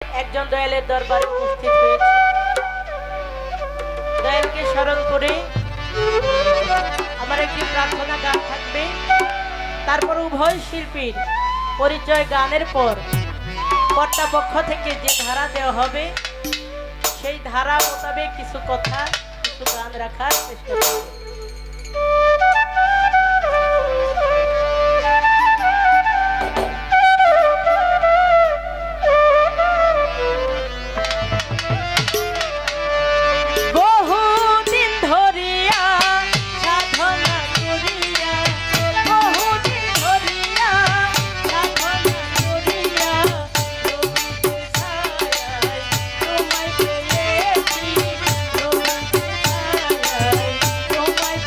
একজন দয়ালের দরবারে উপস্থিত হয়েছে। দয়ালকে স্মরণ করে আমার একটি প্রার্থনা গান থাকবে। তারপর উভয় শিল্পীর পরিচয় গানের পর কর্তাপক্ষ থেকে যে ধারা দেওয়া হবে সেই ধারা মোতাবেক কিছু কথা কিছু গান রাখার চেষ্টা করব। তোমায়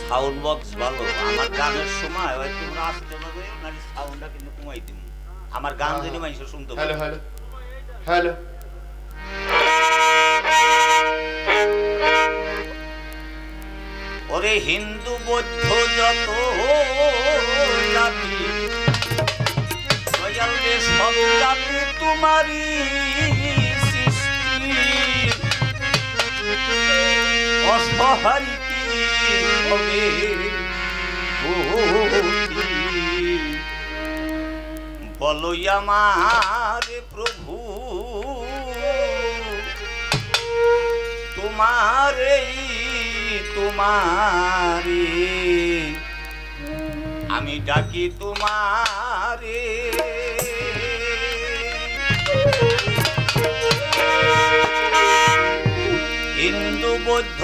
সাউন্ড বক্স ভালো আমার গানের সময় হয় তোমরা আসতে পারবে না সাউন্ডটা কিন্তু কমাই দিন আমার গান যদি মানুষ শুনতে হ্যালো হ্যালো হ্যালো ওরে হিন্দু বৌদ্ধ যত জাতি দয়ালে সব জাতি তোমারই সৃষ্টি অসহায় হবে বলো আমার প্রভু তোমারে আমি ডাকি তোমারে হিন্দু বৌদ্ধ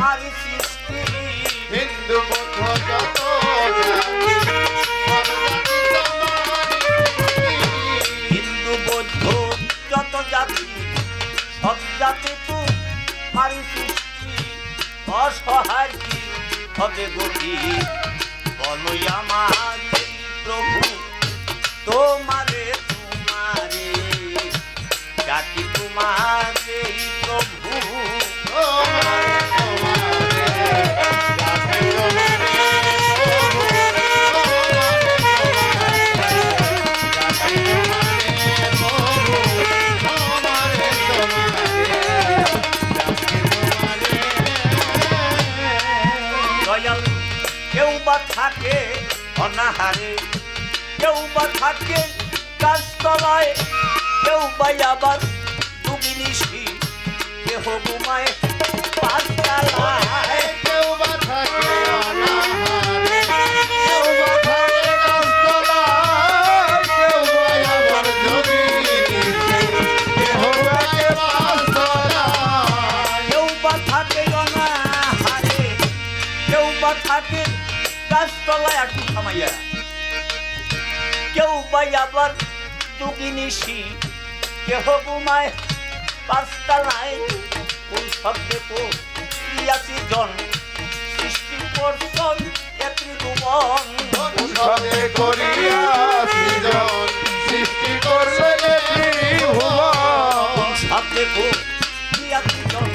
মারি সৃষ্টি হিন্দু বৌদ্ধ যত হিন্দু বৌদ্ধ যত জাতি সব জাতি তো মারি সৃষ্টি অসহায় কি হবে গতি বলো আমার প্রভু তোমারে ডাকি তোমারে প্রভু কেউ বা থাকে অনাহারে কেউ বা থাকে গাছতলায় কেউ বা আবার ডুবিনিসি কেহ ঘুমায় পাঁচতলায় কেউ বা থাকে অনাহারে কেউ বা থাকে গাছতলায় কেউ বা আবার ডুবিনিসি কেহ থাকে পাঁচতলায় কেউ বা থাকে অনাহারে কেউ বা থাকে গাছতলায় একটু থামাইয়া কেউ বা আবার ডুবিনিসি কেহ ঘুমায় পাঁচতলায় কোন শব্দে ক্রিয়াছি জন সৃষ্টি করছন একটি ভুবন সবে করিয়া সৃজন সৃষ্টি করলেন ত্রিভুবন কোন শব্দে ক্রিয়াছি জন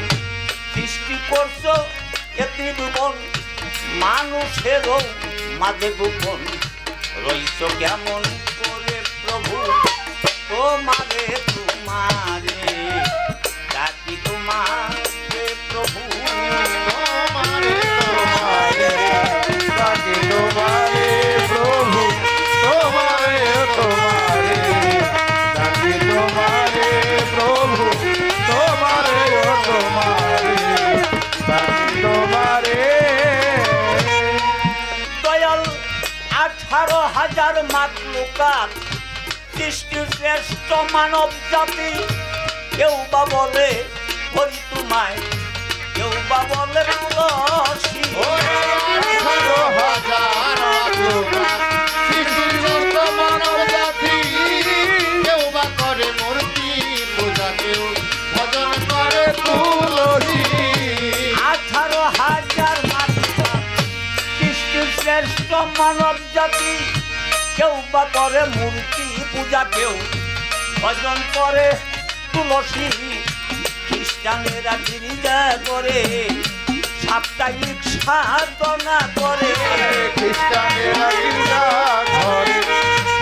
সৃষ্টি করছ একটি ভুবন মানুষেরও মাঝে গোপন রইছ কেমন করে প্রভু তোমারে ডাকি তোমারে প্রভু তোমারে ডাকি তোমারে প্রভু তোমারে ডাকি তোমারে প্রভু তোমারে ডাকি তোমারে দয়াল 18,000 মাখলুকাত সৃষ্টির শ্রেষ্ঠ মানব জাতি কেউ বা বলে হরি তোমায় কেউ বা বলে তুলসী 18,000 মানব জাতি কেউ বা করে মূর্তি পূজা কেউ ভজন করে তুলসী 18,000 মাখলুকাত সৃষ্টির শ্রেষ্ঠ মানব জাতি, কেউ বা করে মূর্তি পূজা, কেউ ভজন করে তুলসী, খ্রিস্টানেরা গির্জা করে, সাপ্তাহিক সাধনা করে, খ্রিস্টানেরা গির্জা ঘরে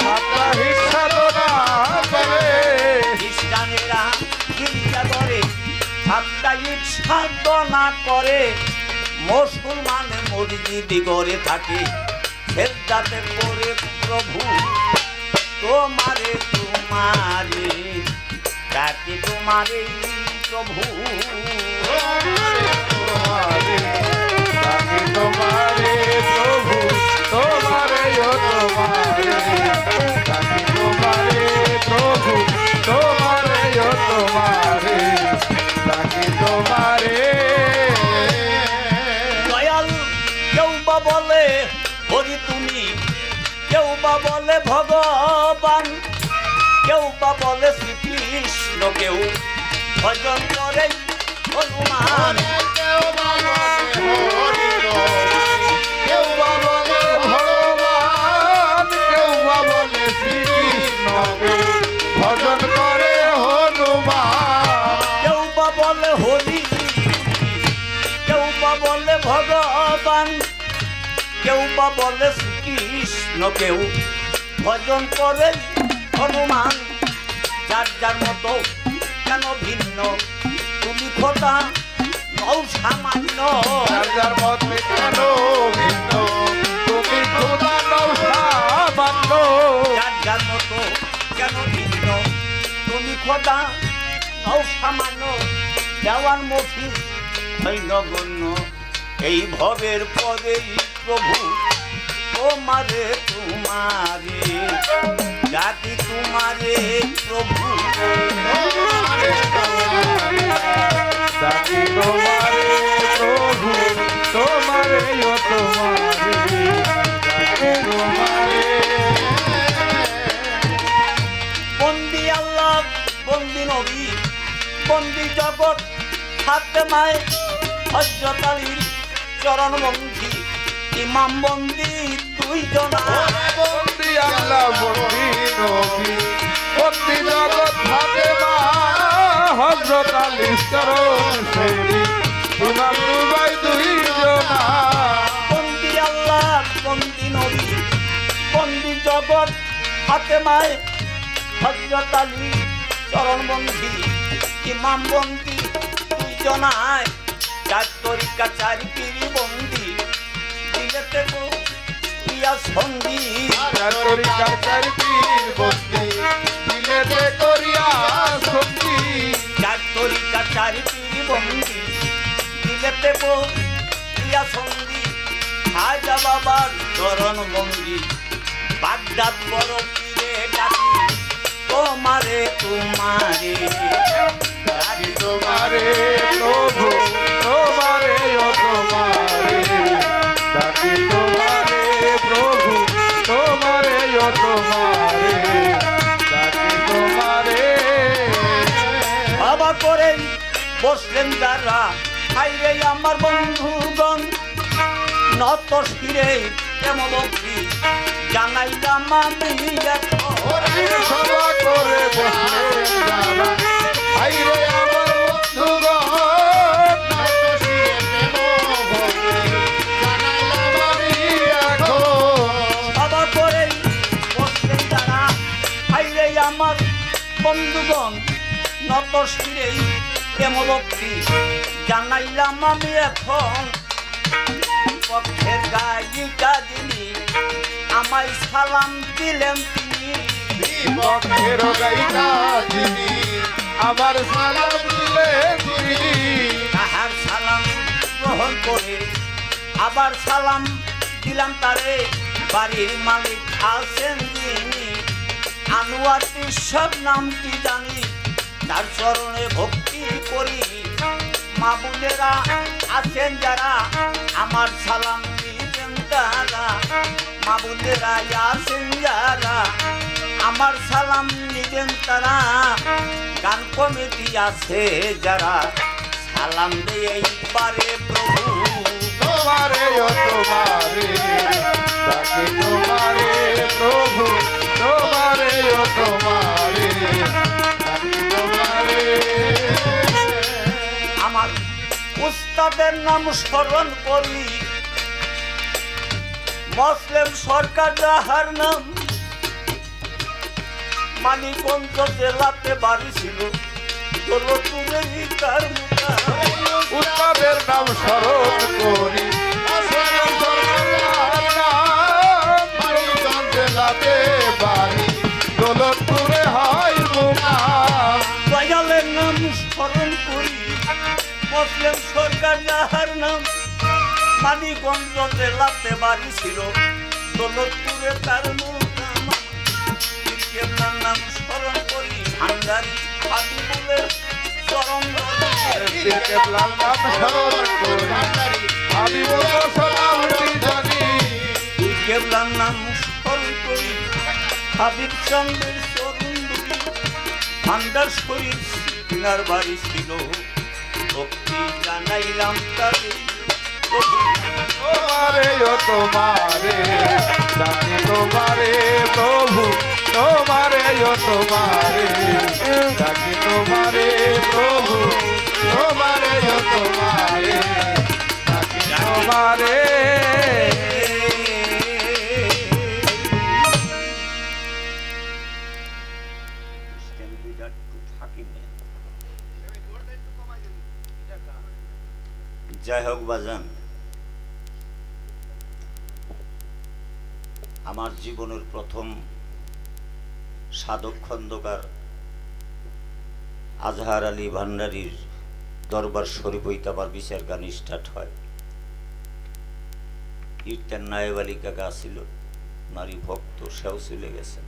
সাপ্তাহিক সাধনা করে, খ্রিস্টানেরা গির্জা করে, সাপ্তাহিক সাধনা করে, মুসলমানে মসজিদ করে থাকে, সেজদাতে করে প্রভু তোমারে তোমারে ডাকে তোমারে প্রভু। তোমারে ডাকি তোমারে প্রভু, তোমারে ও তোমারে ডাকি তোমারে প্রভু, তোমারে ও তোমারে ডাকি তোমারে। দয়াল কেউ বা বলে হরি তুমি, কেউ বা বলে ভগবান, কেউ বা বলে শ্রীকৃষ্ণ, কেউ ভজন করে হনুমান। কেউ বা বলে হরি, কেউ বা বলে ভগবান, কেউ বা বলে শ্রীকৃষ্ণ, ভজন করে হনুমান। কেউ বা বলে হরি, কেউ বা বলে ভগবান, কেউ বা বলে শ্রীকৃষ্ণ, কেউ ভজন করে হনুমান। যার যার মতো কেন ভিন্ন, তুমি খোদা নও সামান্য। যার যার মতে কেন ভিন্ন, তুমি খোদা নও সামান্য। যার যার মতো কেন ভিন্ন, তুমি খোদা নও সামান্য। দেওয়ান মফিজ হয় নগণ্য, এই ভবের পদেই প্রভু তোমারে তোমারে ডাকি তোমারে প্রভু। ডাকি তোমারে প্রভু, তোমারে ও তোমারে ডাকি তোমারে। বন্দি আল্লাহ বন্দি নবী বন্দি জগৎ, ফাতেমায়ে হযরত আলীর চরণ বন্দি, ইমাম বন্দি দুই জনা। বন্দি আল্লাহ বন্দি নবী বন্দি জগৎ, ফাতেমা হযরত আলী চরণ সেবী, ইমাম দুবাই দুই জনা। বন্দি আল্লাহ বন্দি নবী বন্দি জগৎ, ফাতেমায়ে হযরত আলী চরণ বন্দি, ইমাম বন্দি দুই জনায়। চার তরিকা চার পীর বন্দি, দিলেতে গো প্রিয়া সন্ধি। চার তরিকার চার পীর বন্দি, দিলেতে করিয়া সন্ধি। চার তরিকা চার পীর বন্দি, দিলেতে গো প্রিয়া সন্ধি। খাজা বাবার চরণ বন্দি, বাগদাদ বড় পীরে ডাকি তোমারে তোমারে ডাকি তোমারে প্রভু, তোমারে ও তোমারে ডাকি তোমারে প্রভু, তোমারে ও তোমারে ডাকি তোমারে। বাবা করেন বসলেন যারা, হাইরে আমার বন্ধুগণ নত শিরে কেমন ভক্তি জানাইলাম আমি এখন। সভা করে বসলে যারা, হাইরে আমার বন্ধুগণ নত শিরে প্রেম ভক্তি জানাইলাম আমি এখন। বাবা করেন বসলেন যারা, হাইরে আমার বন্ধুগণ নত শিরে কেমন ভক্তি জানাইলাম আমি এখন। পক্ষের গায়িকা যিনি আমায় সালাম দিলেন তিনি, বিপক্ষের গায়িকা যিনি আমার সালাম দিলেন তিনি। তাহার সালাম গ্রহণ করে আবার সালাম দিলাম তারে। বাড়ির মালিক আছেন যিনি, আনোয়ার ঈশ্বর নামটি জানি, তার চরণে ভক্তি করি। মা বোনেরা আছেন যারা, আমার সালাম দিবেন তারা। মা বোনেরা আছেন যারা, আমার সালাম নিবেন তারা। গান কমিটি আছে যারা, সালাম দেয় এইবারে প্রভু তোমারে ও তোমারে উস্তাদের নাম স্মরণ করি, মুসলিম সরকার যাহার নাম মানিকগঞ্জ জেলাতে বাড়ি ছিল, দৌলতপুরে তার মুখা। উস্তাদের নাম স্মরণ করি, জেলাতে বাড়ি, দৌলতপুরে হয় মুকাম। দয়ালের নাম স্মরণ করি, মুসলিম সরকার যাহার নাম মানিকগঞ্জ জেলাতে বাড়ি ছিল, দৌলতপুরে তার মুকাম। কেবলার নাম স্মরণ করি, ভান্ডারি হাবিবুলের চরণ কেবলার নাম স্মরণ করি, হাবিবুল সালামটি জানি। কেবলার নাম স্মরণ করি, হাবিব চন্দ্রের চরণ দুটি, ভান্ডার শরীর সিনার বাড়ি ছিল, ভক্তি জানাইলাম তারে প্রভু। তোমারে ও তোমারে জানি, তোমারে প্রভু, তোমারে ও তোমারে জানি, তোমারে প্রভু, তোমারে ও তোমারে জানি, তোমারে। যাই হোক বাজান, আমার জীবনের প্রথম সাধক খন্দকার আজহার আলী ভান্ডারীর দরবার শরীফ হইতে আবার বিচার গান স্টার্ট হয়। ইরতেন নায়েব আলী কাকা ছিল নারী ভক্ত, সেও চলে গেছে,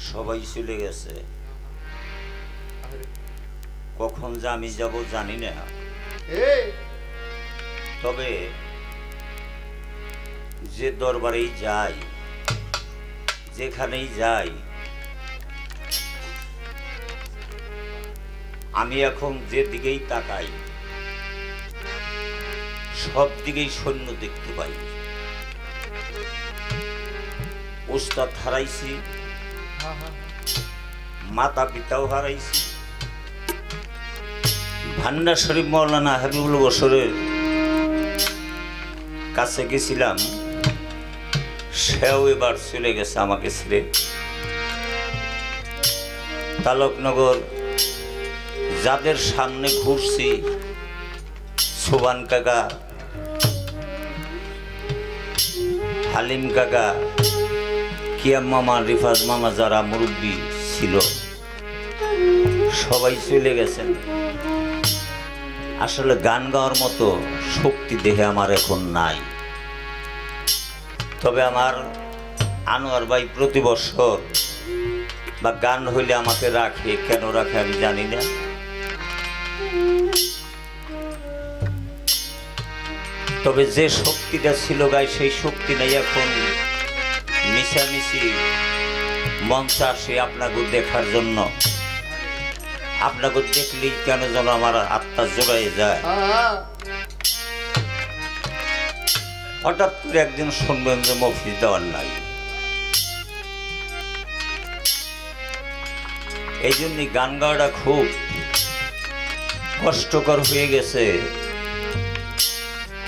সবাই চলে গেছে। কখন যে আমি যাব জানি না, তবে যে দরবারেই যাই, যেখানেই যাই, আমি এখন যেদিকেই তাকাই সব দিকেই সৈন্য দেখতে পাই। উস্তাদ হারাইছি, মাতা পিতাও হারাইছি। ভান্ডার শরীফ মৌলানা হাবিবুল বসরের কাছে গেছিলাম, সেও এবার চলে গেছে আমাকে ছেড়ে। তালকনগর যাদের সামনে ঘুরছি, সোবান কাকা, হালিম কাকা, কিয়াম মামা, রিফাজ মামা, যারা মুরব্বী ছিল সবাই চলে গেছেন। আসলে গান গাওয়ার মতো শক্তি দেহে আমার এখন নাই। তবে আমার আনোয়ার ভাই প্রতি বছর বা গান হইলে আমাকে রাখে, কেন রাখে আমি জানি না। তবে যে শক্তিটা ছিল গায়ে, সেই শক্তি নেই এখন। মিশামিশি মঞ্চে আসে আপনাকে দেখার জন্য, আপনাকে দেখলেই কেন যেন আমার আত্মা জোড়ায় যায়। হঠাৎ করে একদিন শুনবেন যে মফিজ দেওয়ার নাই। এই জন্যই গান গাওয়াটা খুব কষ্টকর হয়ে গেছে।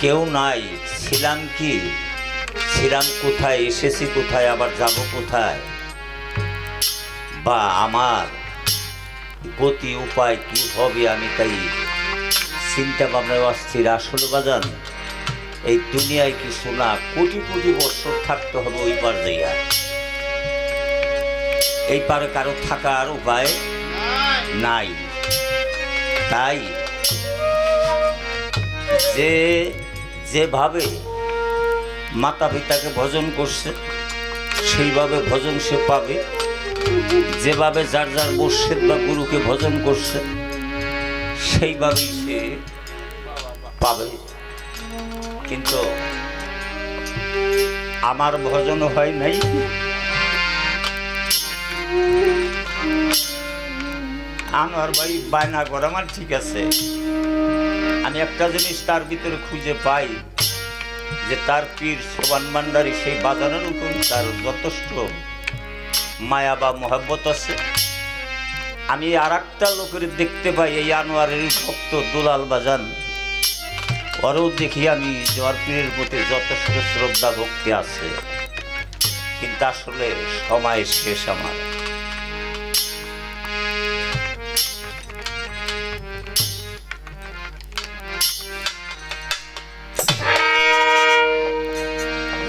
কেউ নাই, ছিলাম কি, ছিলাম কোথায়, এসেছি কোথায়, আবার যাব কোথায়, বা আমার গতি উপায় কি হবে, আমি তাই চিন্তা ভাবনায় অস্থির। আসলে বাজান, এই দুনিয়ায় কিছু না, কোটি কোটি বছর থাকতে হবে ওই পার যাইয়া। এই পারে কারো থাকার উপায় নাই। তাই যেভাবে মাতা পিতাকে ভজন করছে সেইভাবে ভজন সে পাবে, যেভাবে যার যার মুর্শিদ বা গুরুকে ভজন করছে সেইভাবেই সে পাবে। কিন্তু আমার ভজন হয় নাই। আনোয়ার ভাই বায়না করা আমার ঠিক আছে, আমি একটা জিনিস তার ভিতরে খুঁজে পাই যে তার পীর সোবান ভান্ডারী সেই বাজানোর উপর তার যথেষ্ট মায়া বা মহব্বত আছে। আমি আর একটা লোকের দেখতে পাই, এই আনোয়ারের ভক্ত দুলাল বাজান, ওরও দেখি আমি জোয়ার পীরের প্রতি যথেষ্ট শ্রদ্ধা ভক্তি আছে, কিন্তু আসলে সময় শেষ আমার।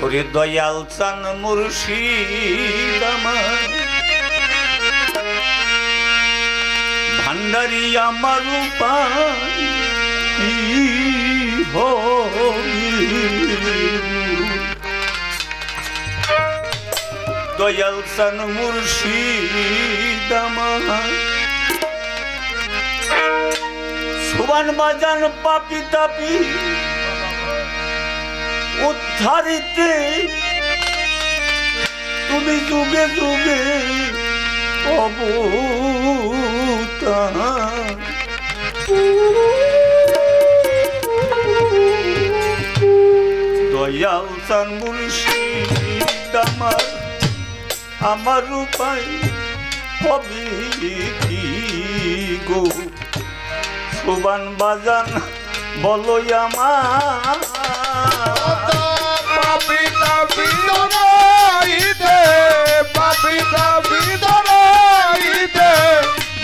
ওরে দয়াল চান মুর্শিদ আমার, ভান্ডারি আমার উপায় কি হইল? দয়াল চান মুর্শিদ আমার, সুবান বাজান পাপি তাপি উদ্ধারিতে তুমি যুগে যুগে অবতার। দয়াল চান মুর্শিদ আমার, আমার উপায় হবে কি গো? সুবান বাজান বলো আমার, পাপিতা বিদরাইতে, পাপিতা বিদরাইতে,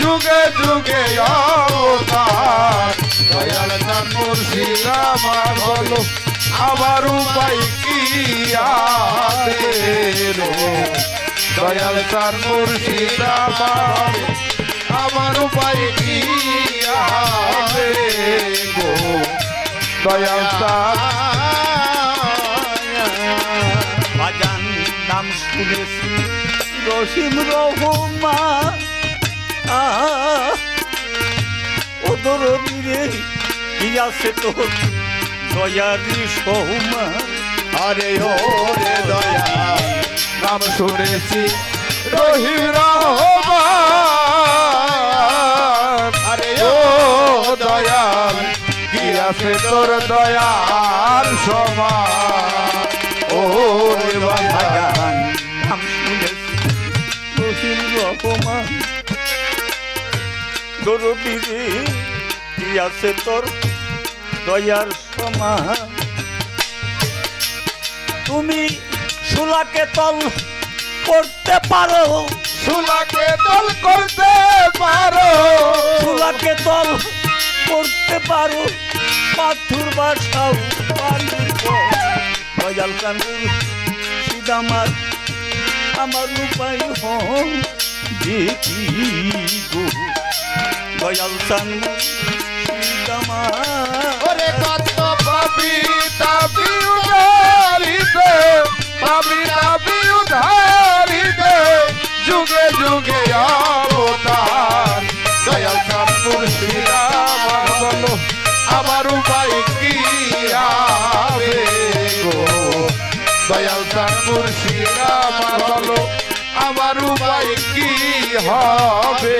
যুগে যুগে অবতার। দয়াল চান মুর্শিদ আমার বলো আমার উপায় কি আছে রে? দয়াল চান মুর্শিদ আমার, আমার উপায় কি আছে গো? দয়াল চান বাজান নাম শুনেছি রহিম রহমান, ওদর বীরে কি আছে তোর দয়ারি সৌমা? আরে ও রে দয়াল নাম শুনেছি রহিম রহমান, আরে ও দয়াল কি আছে তোর দয়ার সমান? ও রে বাবা বাজান নাম শুনেছি রহিম রহমান, ওদর বীরে কি আছে তোর দয়ার সমান? তুমি সুলাকে তল করতে পারো, সুলাকে দল করতে পারো, সুলাকে তল করতে পারো, পাথর বাসাও পারিব। দয়াল কানুর সিদামার আমার উপায় দেখি গো? দয়াল কানুর সিদামার ওরে কত পাপি তাপি উধারিতে, পাপি তাপি উধারিতে, যুগে যুগে অবতার। দয়াল চান মুর্শিদ আমার বলো আমার উপায় কি হবে গো? দয়াল চান মুর্শিদ আমার বলো আমার উপায় কি হবে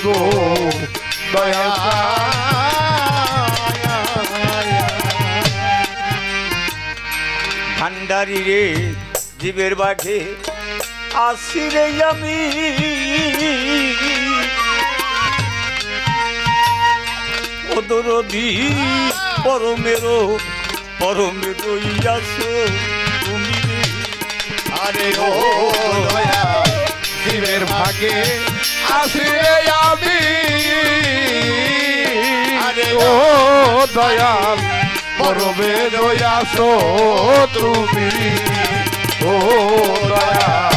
গো? দয়াল ভান্ডারি রে জীবের বাঘে আসি রে আমি, ওদরদি পরমেরো পরমেরো ইয়াসো তুমি রে। আরে ও দয়াল শিবের ভাগে আসি রে আমি, আরে ও দয়াল পরবে দয়াসো তুমি। ও দয়াল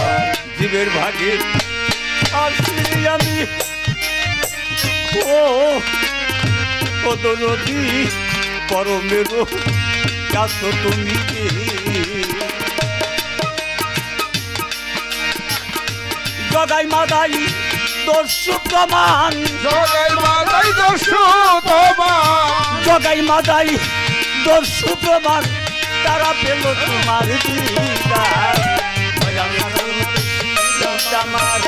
জীবের ভাগে আসি রে আমি, ও ওদরদি পরমেরো ইয়াসো তুমি রে। জগাই মাদাই দস্যু প্রমাণ, জগাই মাদাই দস্যু তোমার, জগাই মাদাই দস্যু প্রমাণ, তারা পেল তোমার দিদার। আমার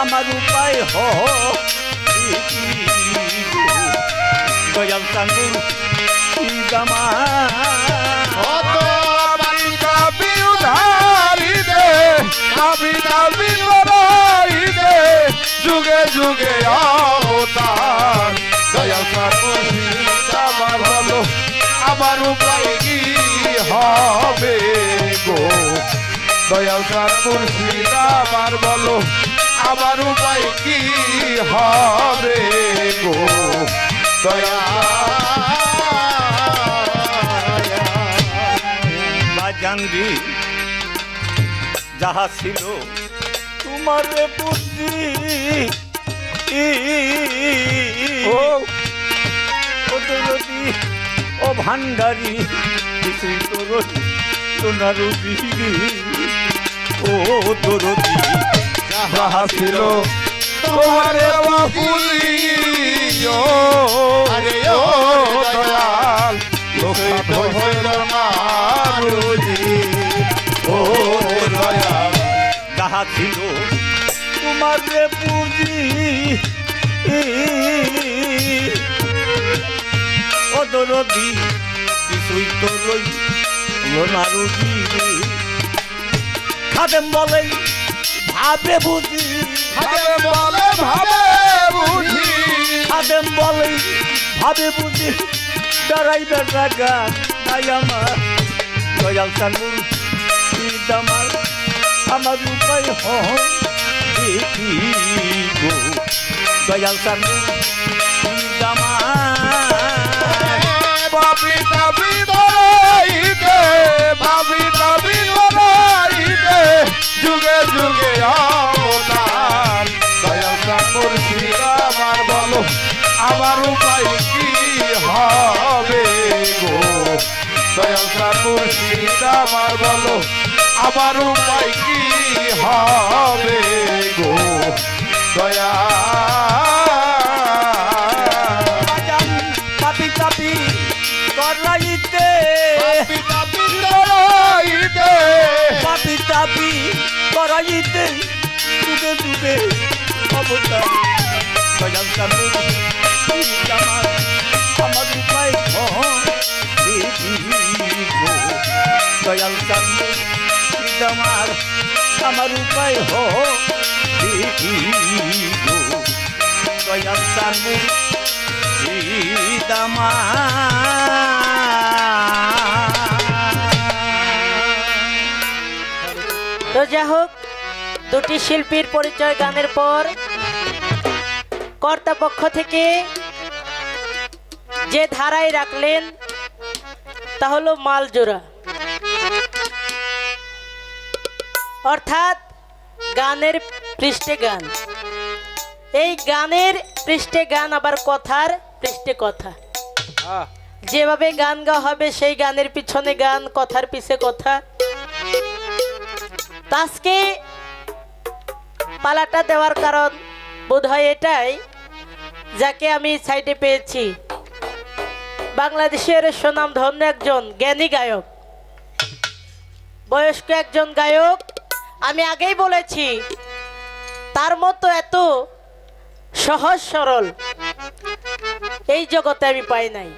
আমার উপায় দয়াল কানুর কত বালিকা বিউধারি দে, আমি দাবি লড়াই দে, যুগে যুগে অবতার দয়াল চাঁদ মুর্শিদ আমার বলো আমার উপায় কি হবে গো দয়াল চাঁদ মুর্শিদ আমার বলো আমার উপায় কি হবে গো বাজানরি যাহা ছিল তোমার বুদ্ধি ও দরদি ও ভান্ডারি কিছুই তো রহি সোনার ও দরদি যাহা ছিল তোমার বাপুলি আরে ও দয়াল লোকাত হইল না রুজি ও দয়াল যাহা ছিল তোমার পুঁজি ও দরদি কিছুই তো রই সোনার খাদেম বলে ভাবে বুঝি ভাবে বলে ভাবে বুঝি খাদেম বলে ভাবে বুঝি ডরাইবে টাকা তাই আমার দয়াল চানুর আমার আমার উপায় দেখি গো দয়াল চানুর আমার বাবি দাবি দরাইতে বাবি দাবি দরাইতে যুগে যুগে অবতার দয়াল চাঁদ মুর্শিদ আমার বলো আমার উপায় কি হবে গো দয়াল চাঁদ মুর্শিদ আমার বলো আমার উপায় কি হবে গো দয়া পাপি পাপি করাইতে পাপি পাপি করাইতে যুগে যুগে অবতার দয়াল চাঁদ আমার আমার উপায় দেখি গো দয়াল চাঁদ আমার আমার উপায় দেখি গো দয়াল চাঁদ তো যা হোক, দুটি শিল্পীর পরিচয় গানের পর কর্তা পক্ষ থেকে যে ধারায় রাখলেন তা হলো মালজোড়া, অর্থাৎ গানের পৃষ্ঠে গান। এই গানের পৃষ্ঠে গান, আবার কথার পৃষ্ঠে কথা। যেভাবে গান গাওয়া হবে সেই গানের পিছনে গান, কথার পিছে কথা। আজকে পালাটা দেওয়ার কারণ বোধহয় এটাই, যাকে আমি সাইডে পেয়েছি বাংলাদেশের সুনামধন্য একজন জ্ঞানী গায়ক, বয়স্ক একজন গায়ক। আমি আগেই বলেছি তার মতো এত সহজ সরল এই জগতে আমি পাই নাই।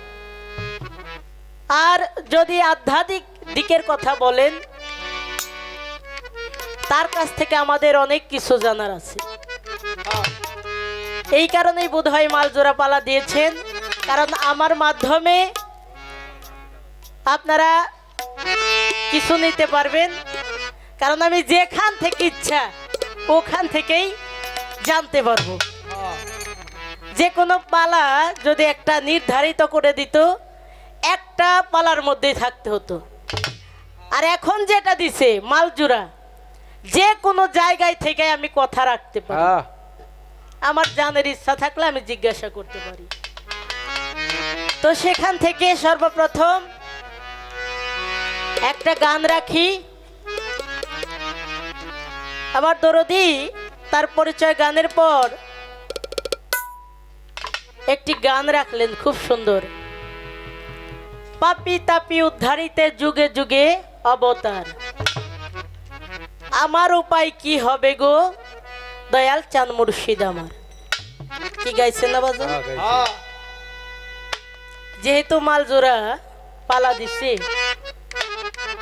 আর যদি আধ্যাত্মিক দিকের কথা বলেন, তার কাছ থেকে আমাদের অনেক কিছু জানার আছে। এই কারণেই বোধহয় মালজোড়া পালা দিয়েছেন, কারণ আমার মাধ্যমে আপনারা কিছু নিতে পারবেন। কারণ আমি যেখান থেকে ইচ্ছা ওখান থেকেই জানতে পারবো। যে কোনো পালা যদি একটা নির্ধারিত করে দিত, একটা পালার মধ্যেই থাকতে হতো। আর এখন যেটা দিছে মালজোড়া, যে কোনো জায়গায় থেকে আমি কথা রাখতে পারি। আমার জানার ইচ্ছা থাকলে আমি জিজ্ঞাসা করতে পারি। তো সেখান থেকে সর্বপ্রথম একটা গান রাখি। আমার দরদি তার পরিচয় গানের পর একটি গান রাখলেন খুব সুন্দর। পাপি তাপি উদ্ধারিতে যুগে যুগে অবতার, আমার উপায় কি হবে গো দয়াল চাঁদ মুর্শিদ আমার। কি গাইছেন না বাজা? যেহেতু মালজোড়া পালা দিছে,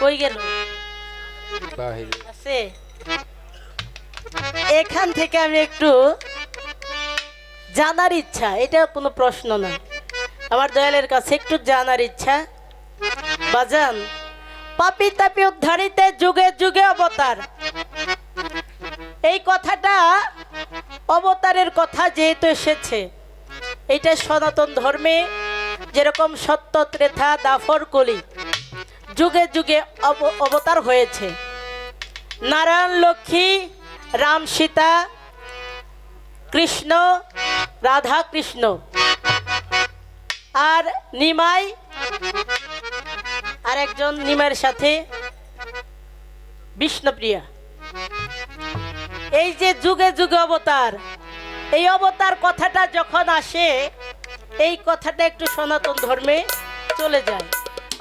কই গেল? আছে। এখান থেকে আমি একটু জানার ইচ্ছা, এটা কোনো প্রশ্ন না। আমার দয়ালের কাছে একটু জানার ইচ্ছা। বাজান, পাপি তাপি উদ্ধারিতে যুগে যুগে অবতার, এই কথাটা অবতারের কথা যেহেতু এসেছে, এটা সনাতন ধর্মে যেরকম সত্য ত্রেতা দাফর কলি যুগে যুগে অবতার হয়েছে। নারায়ণ লক্ষ্মী, রাম সীতা, কৃষ্ণ রাধা কৃষ্ণ, আর নিমাই, আর একজন নিমাইয়ের সাথে বিষ্ণুপ্রিয়া, এই যে যুগে যুগে অবতার, এই অবতার কথাটা যখন আসে, এই কথাটা একটু সনাতন ধর্মে চলে যায়।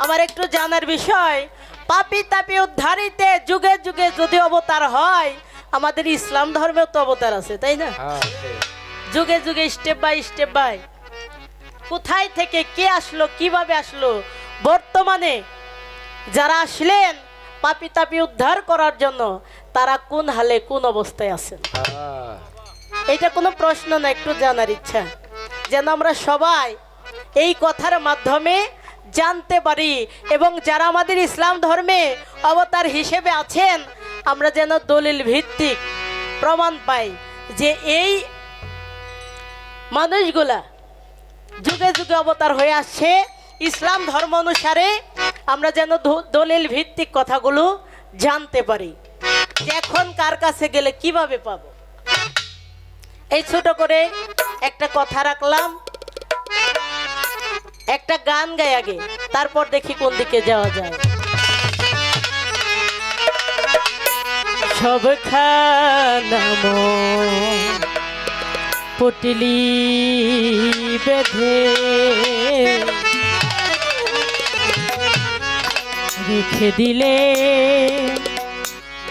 আমার একটু জানার বিষয়, পাপি তাপি উদ্ধারিতে যুগে যুগে যদি অবতার হয়, আমাদের ইসলাম ধর্মেও তো অবতার আছে, তাই না? যুগে যুগে স্টেপ বাই কোথায় থেকে কে আসলো, কিভাবে আসলো, বর্তমানে যারা আসলেন পাপি তাপি উদ্ধার করার জন্য, তারা কোন হালে কোন অবস্থায় আছেন, এটা কোনো প্রশ্ন না, একটু জানার ইচ্ছা, যেন আমরা সবাই এই কথার মাধ্যমে জানতে পারি, এবং যারা আমাদের ইসলাম ধর্মে অবতার হিসেবে আছেন, আমরা যেন দলিল ভিত্তিক প্রমাণ পাই যে এই মানুষগুলা যুগে যুগে অবতার হয়ে আসছে ইসলাম ধর্ম অনুসারে, আমরা যেন দলিল ভিত্তিক কথাগুলো জানতে পারি। এখন কার কাছে গেলে কিভাবে পাবো, এই ছোট করে একটা কথা রাখলাম, একটা গান গাই আগে, তারপর দেখি কোন দিকে যাওয়া যায়। সবখানা পুটলি বেঁধে রেখে দিলে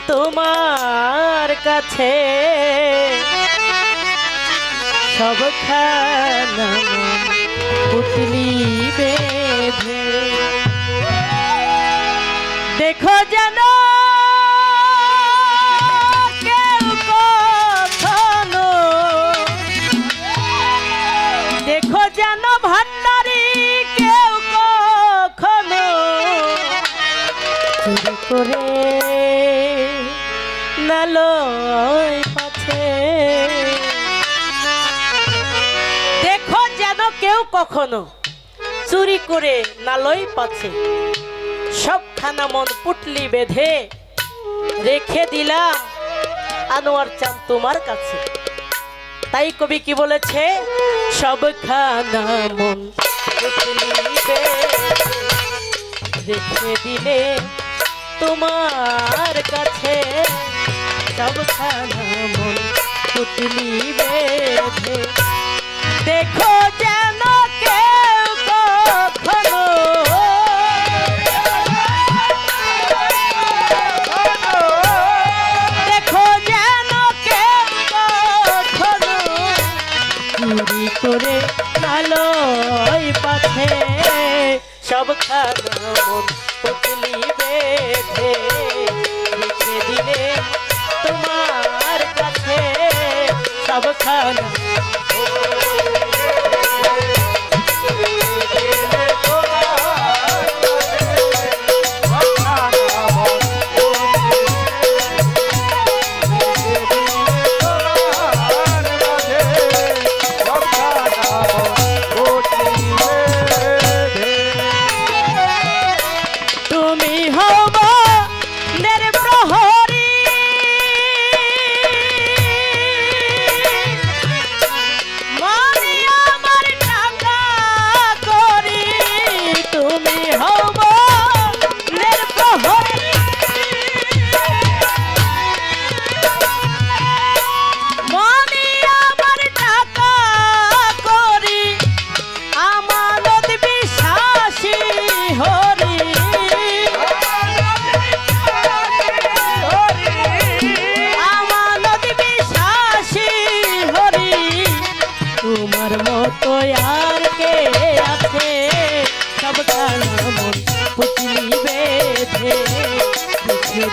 তোমার কাছে, সবখানা পুটলি বেঁধে দেখো যেন কেউ কখনো, দেখো যেন ভান্ডারি কেউ কখনো চুরি করে নালয় পাছে, দেখো যেন কেউ কখনো চুরি করে নালয় পাচ্ছে, সবখানা মন পুটলি বেঁধে রেখে দিলাম আনোয়ার চাঁদ তোমার কাছে। তাই কবি কি বলেছে, সবখানা মন পুটলি বেঁধে রেখে দিলে তোমার কাছে, সবখানা মন পুটলি বেঁধে দেখো যেন কেউ কখনো, দেখো যেন কেউ কখনো চুরি করে নালয় পাছে, সবখানা মন পুটলি বেঁধে রেখে দিলে তোমার কাছে, সবখানা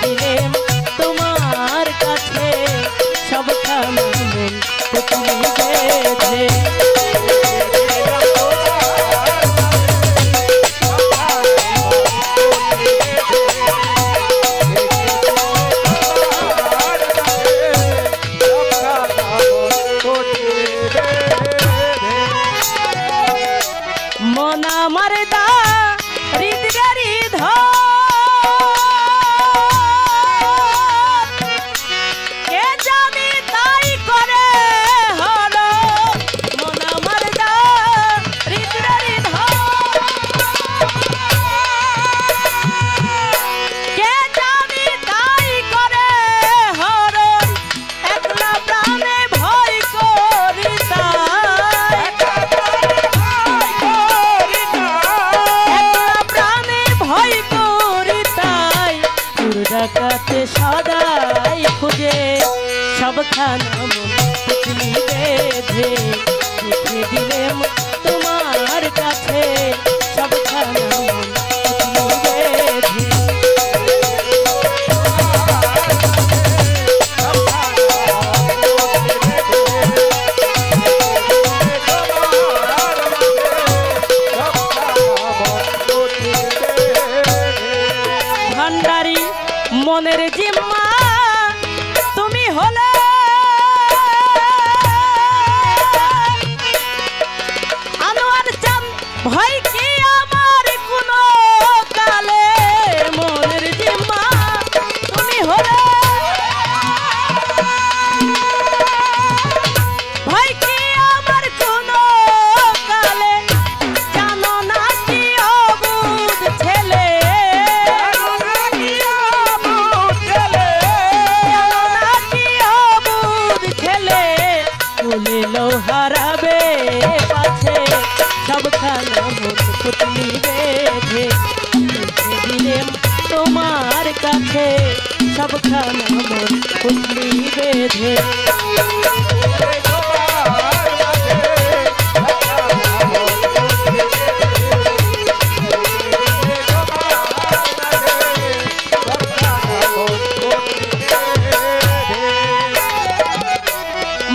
দিলে তোমার কাছে, সবখানা মন পুটলি বেঁধে ডাকাতে সদাই খুঁজে সবখানা মন পুতলি বেঁধে রেখে দিলেম তোমার কাছে সবখানা মন পুতলি বেঁধে। ভান্ডারি মনের জিম্মা তুমি হলে আনোয়ার চাঁদ ভয় কি আমার কোনো কালে মনের জিম্মা তুমি হলে ভয় কি আমার কোনো কালে জানো না কি অবুধ ছেলে জানো না কি অবুধ ছেলে বলিলো হারাবে পাছে সবখানা মন পুতলি বেঁধে রেখে দিলেম তোমার কাছে সবখানা মন পুতলি বেঁধে।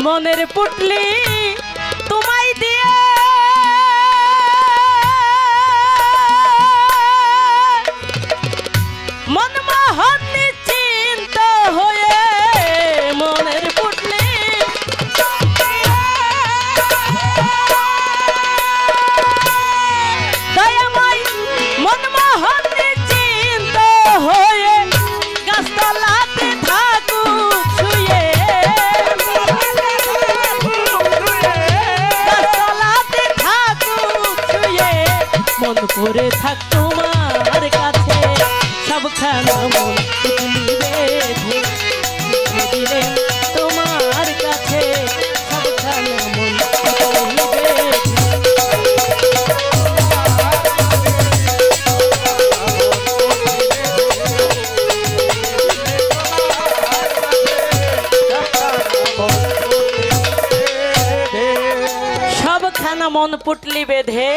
মনের পুটলি তোমায় দিয়ে মন মহৎ নিশ্চিন্ত হয়ে মনের পুটলি দয়াময় মন মহৎ নিশ্চিন্ত হয়ে গাছতলাতে থাকুক শুয়ে গাছতলাতে থাকুক শুয়ে মন করে থাক তোমার কাছে সবখানা মন পুতলি বেঁধে রেখে দিলেম তোমার কাছে সবখানা মন পুতলি বেঁধে। সবখানা মন পুটলি বেঁধে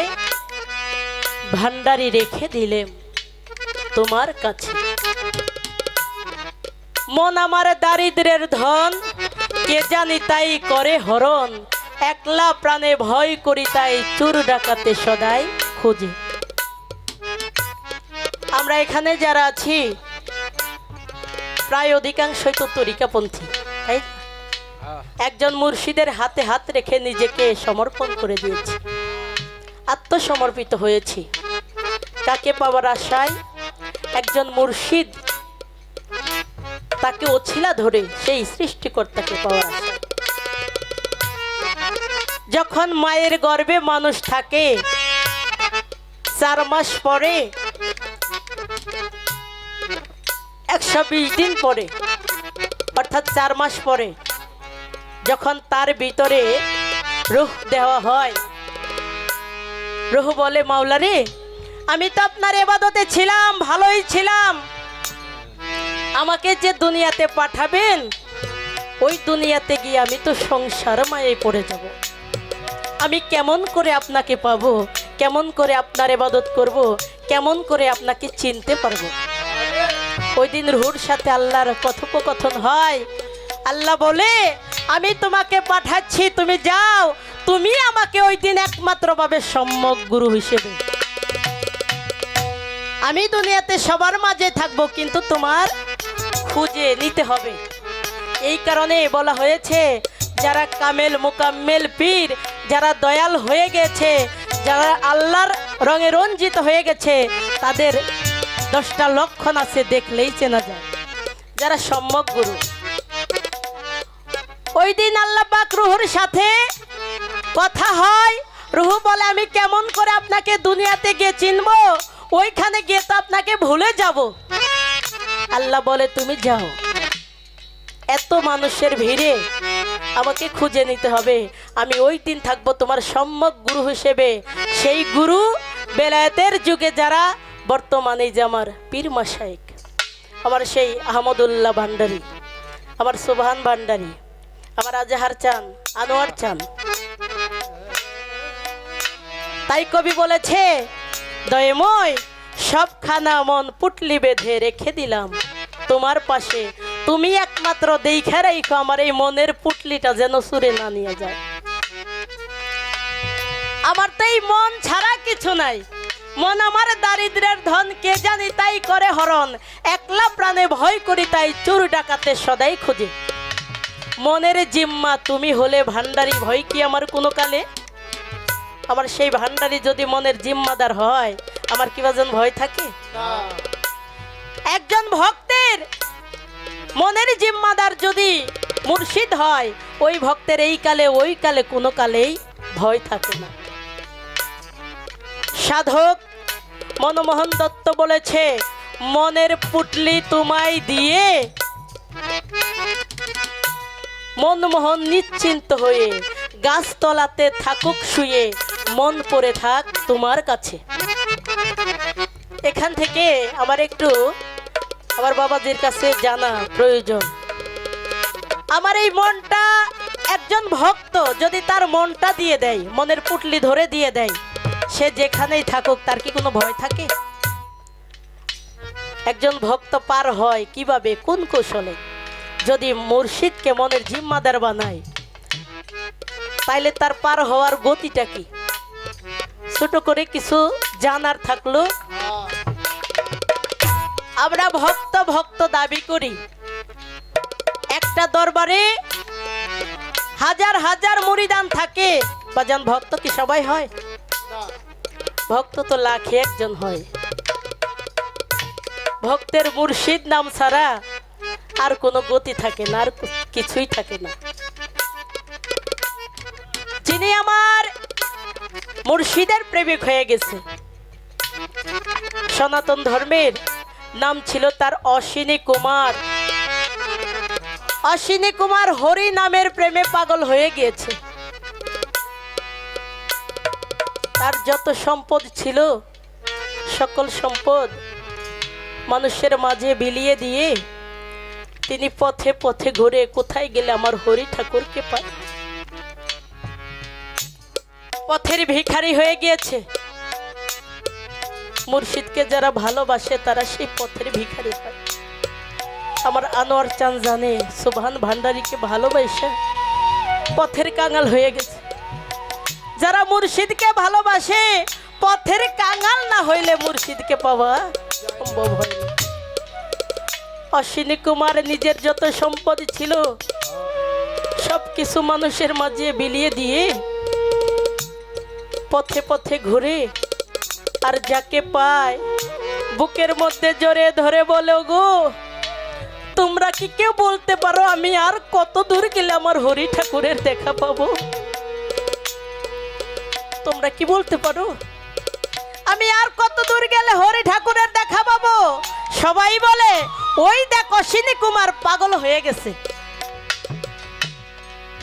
ভান্ডারি রেখে দিলেম তোমার কাছে। মন আমার দারিদ্রের ধন কে জানি তাই করে হরণ একলা প্রাণে ভয় করি তাই চোর ডাকাতে সদাই খুঁজে। আমরা এখানে যারা আছি প্রায় অধিকাংশই তো তরিকাপন্থী, তাই না? একজন মুর্শিদের হাতে হাত রেখে নিজেকে সমর্পণ করে দিয়েছি, আত্মসমর্পিত হয়েছি। কাকে পাওয়ার আশায়? একজন মুর্শিদ, তাকে ওছিলা ধরে সেই সৃষ্টিকর্তাকে পাওয়ার আশায়। যখন মায়ের গর্ভে মানুষ থাকে 4 মাস পরে 120 দিন পরে অর্থাৎ 4 মাস পরে যখন তার ভিতরে রূহ দেওয়া হয়, রূহ বলে মাওলা রে, আমি তো আপনার ইবাদতে ছিলাম, ভালোই ছিলাম, আমাকে যে দুনিয়াতে পাঠাবেন ওই দুনিয়াতে গিয়ে আমি তো সংসার মায়ে পড়ে যাব। আমি কেমন করে আপনাকে পাবো, কেমন করে আপনার ইবাদত করব, কেমন করে আপনাকে চিনতে পারবো? ওই দিন রূহর সাথে আল্লাহর কথোপকথন হয়। আল্লাহ বলে আমি তোমাকে পাঠাচ্ছি, তুমি যাও, তুমি আমাকে ওই দিন একমাত্র ভাবে সম্যক গুরু হিসেবে। আমি দুনিয়াতে সবার মাঝে থাকবো, কিন্তু তোমার খুঁজে নিতে হবে। এই কারণে বলা হয়েছে যারা কামেল মুকাম্মেল পীর, যারা দয়াল হয়ে গেছে, যারা আল্লাহর রঙে রঞ্জিত হয়ে গেছে, তাদের 10টা লক্ষণ আছে, দেখলেই চেনা যায়। যারা সম্যক গুরু, ওই দিন আল্লাহ পাক রূহের সাথে কথা হয়। রূহ বলে আমি কেমন করে আপনাকে দুনিয়াতে গিয়ে চিনবো, ওইখানে গিয়ে তো আপনাকে ভুলে যাব। আল্লাহ বলে তুমি যাও, এত মানুষের ভিড়ে আমাকে খুঁজে নিতে হবে, আমি ওই দিন থাকবো তোমার সম্যক গুরু হিসেবে। সেই গুরু বেলায়েতের যুগে যারা বর্তমানে যে আমার পীর মাশায়েখ, আমার সেই আহমদুল্লাহ ভান্ডারী, আমার সুবহান ভান্ডারী, আমার আজহার চান, আনোয়ার চান। তাই কবি বলেছে, দয়ময় সব খানা মন পুটলি বেঁধে রেখে দিলাম তোমার পাশে, তুমি একমাত্র দেখে রাখো আমার এই মনের পুটলিটা যেন সুরে না নিয়ে যায়। আমার তো এই মন ছাড়া কিছু নাই, মন আমার দারিদ্রের ধন, কে জানি তাই করে হরণ, একলা প্রাণে ভয় করি তাই চোর ডাকাতে সদাই খুঁজে। মনের জিম্মা তুমি হলে ভান্ডারী, ভয় কি আমার কোনো কালে? আমার সেই ভান্ডারী যদি মনের জিম্মাদার হয়, আমার কি বাজন ভয় থাকে? একজন ভক্তের মনের জিম্মাদার যদি মুর্শিদ হয়, ওই ভক্তের এই কালে ওই কালে কোনো কালেই ভয় থাকে না। সাধক মনমোহন দত্ত বলেছে, মনের পুটলি তোমায় দিয়ে মনমোহন নিশ্চিন্ত হয়ে গাছতলাতে থাকুক শুয়ে, মন পড়ে থাক তোমার কাছে। এখান থেকে আমার একটু আমার বাবাজির কাছে জানা প্রয়োজন। আমার এই মনটা একজন ভক্ত যদি তার মনটা দিয়ে দেয়, মনের পুটলি ধরে দিয়ে দেয়, সে যেখানেই থাকুক তার কি কোনো ভয় থাকে? একজন ভক্ত পার হয় কিভাবে, কোন কৌশলে? যদি মুর্শিদকে মনের জিম্মাদার বানায়, তাইলে তার পার হওয়ার গতিটা কি? ছোট করে কিছু জানার থাকলো, আমরা ভক্ত ভক্ত দাবি করি, একটা দরবারে হাজার হাজার মুরিদান থাকে, বাজান ভক্ত কি সবাই হয়? ভক্ত তো লাখে একজন হয়। ভক্তের মুর্শিদ নাম ছাড়া আর কোনো গতি থাকে না, আর কিছুই থাকে না। যিনি আমার মুর্শিদের প্রেমিক হয়ে গেছে, সনাতন ধর্মের নাম ছিল তার অশ্বিনী কুমার। অশ্বিনী কুমার হরি নামের প্রেমে পাগল হয়ে গিয়েছে। তার যত সম্পদ ছিল, সকল সম্পদ মানুষের মাঝে বিলিয়ে দিয়ে তিনি পথে পথে ঘুরে কোথায় গেলে আমার হরি ঠাকুরকে পায়। পথের ভিখারি হয়ে গিয়েছে। মুর্শিদকে যারা ভালোবাসে তারা সেই পথের ভিখারি হয়। আমার আনোয়ার চান জানে, সুবহান ভান্ডারীকে ভালোবাসে পথের কাঙাল হয়ে গেছে। যারা মুর্শিদকে ভালোবাসে, পথের কাঙাল না হইলে মুর্শিদকে পাওয়া সম্ভব হয় না। অশ্বিনী কুমার নিজের যত সম্পদ ছিল সবকিছু মানুষের মাঝে বিলিয়ে দিয়ে পথে পথে ঘুরে, আর যাকে পায় বুকের মধ্যে জড়ে ধরে বলে, গো তোমরা কি কেউ বলতে পারো আমি আর কত দূর গেলে আমার হরি ঠাকুরের দেখা পাবো? তোমরা কি বলতে পারো আমি আর কত দূর গেলে হরি ঠাকুরের দেখা পাবো? সবাই বলে, ওই দেখ অশ্বিনী কুমার পাগল হয়ে গেছে,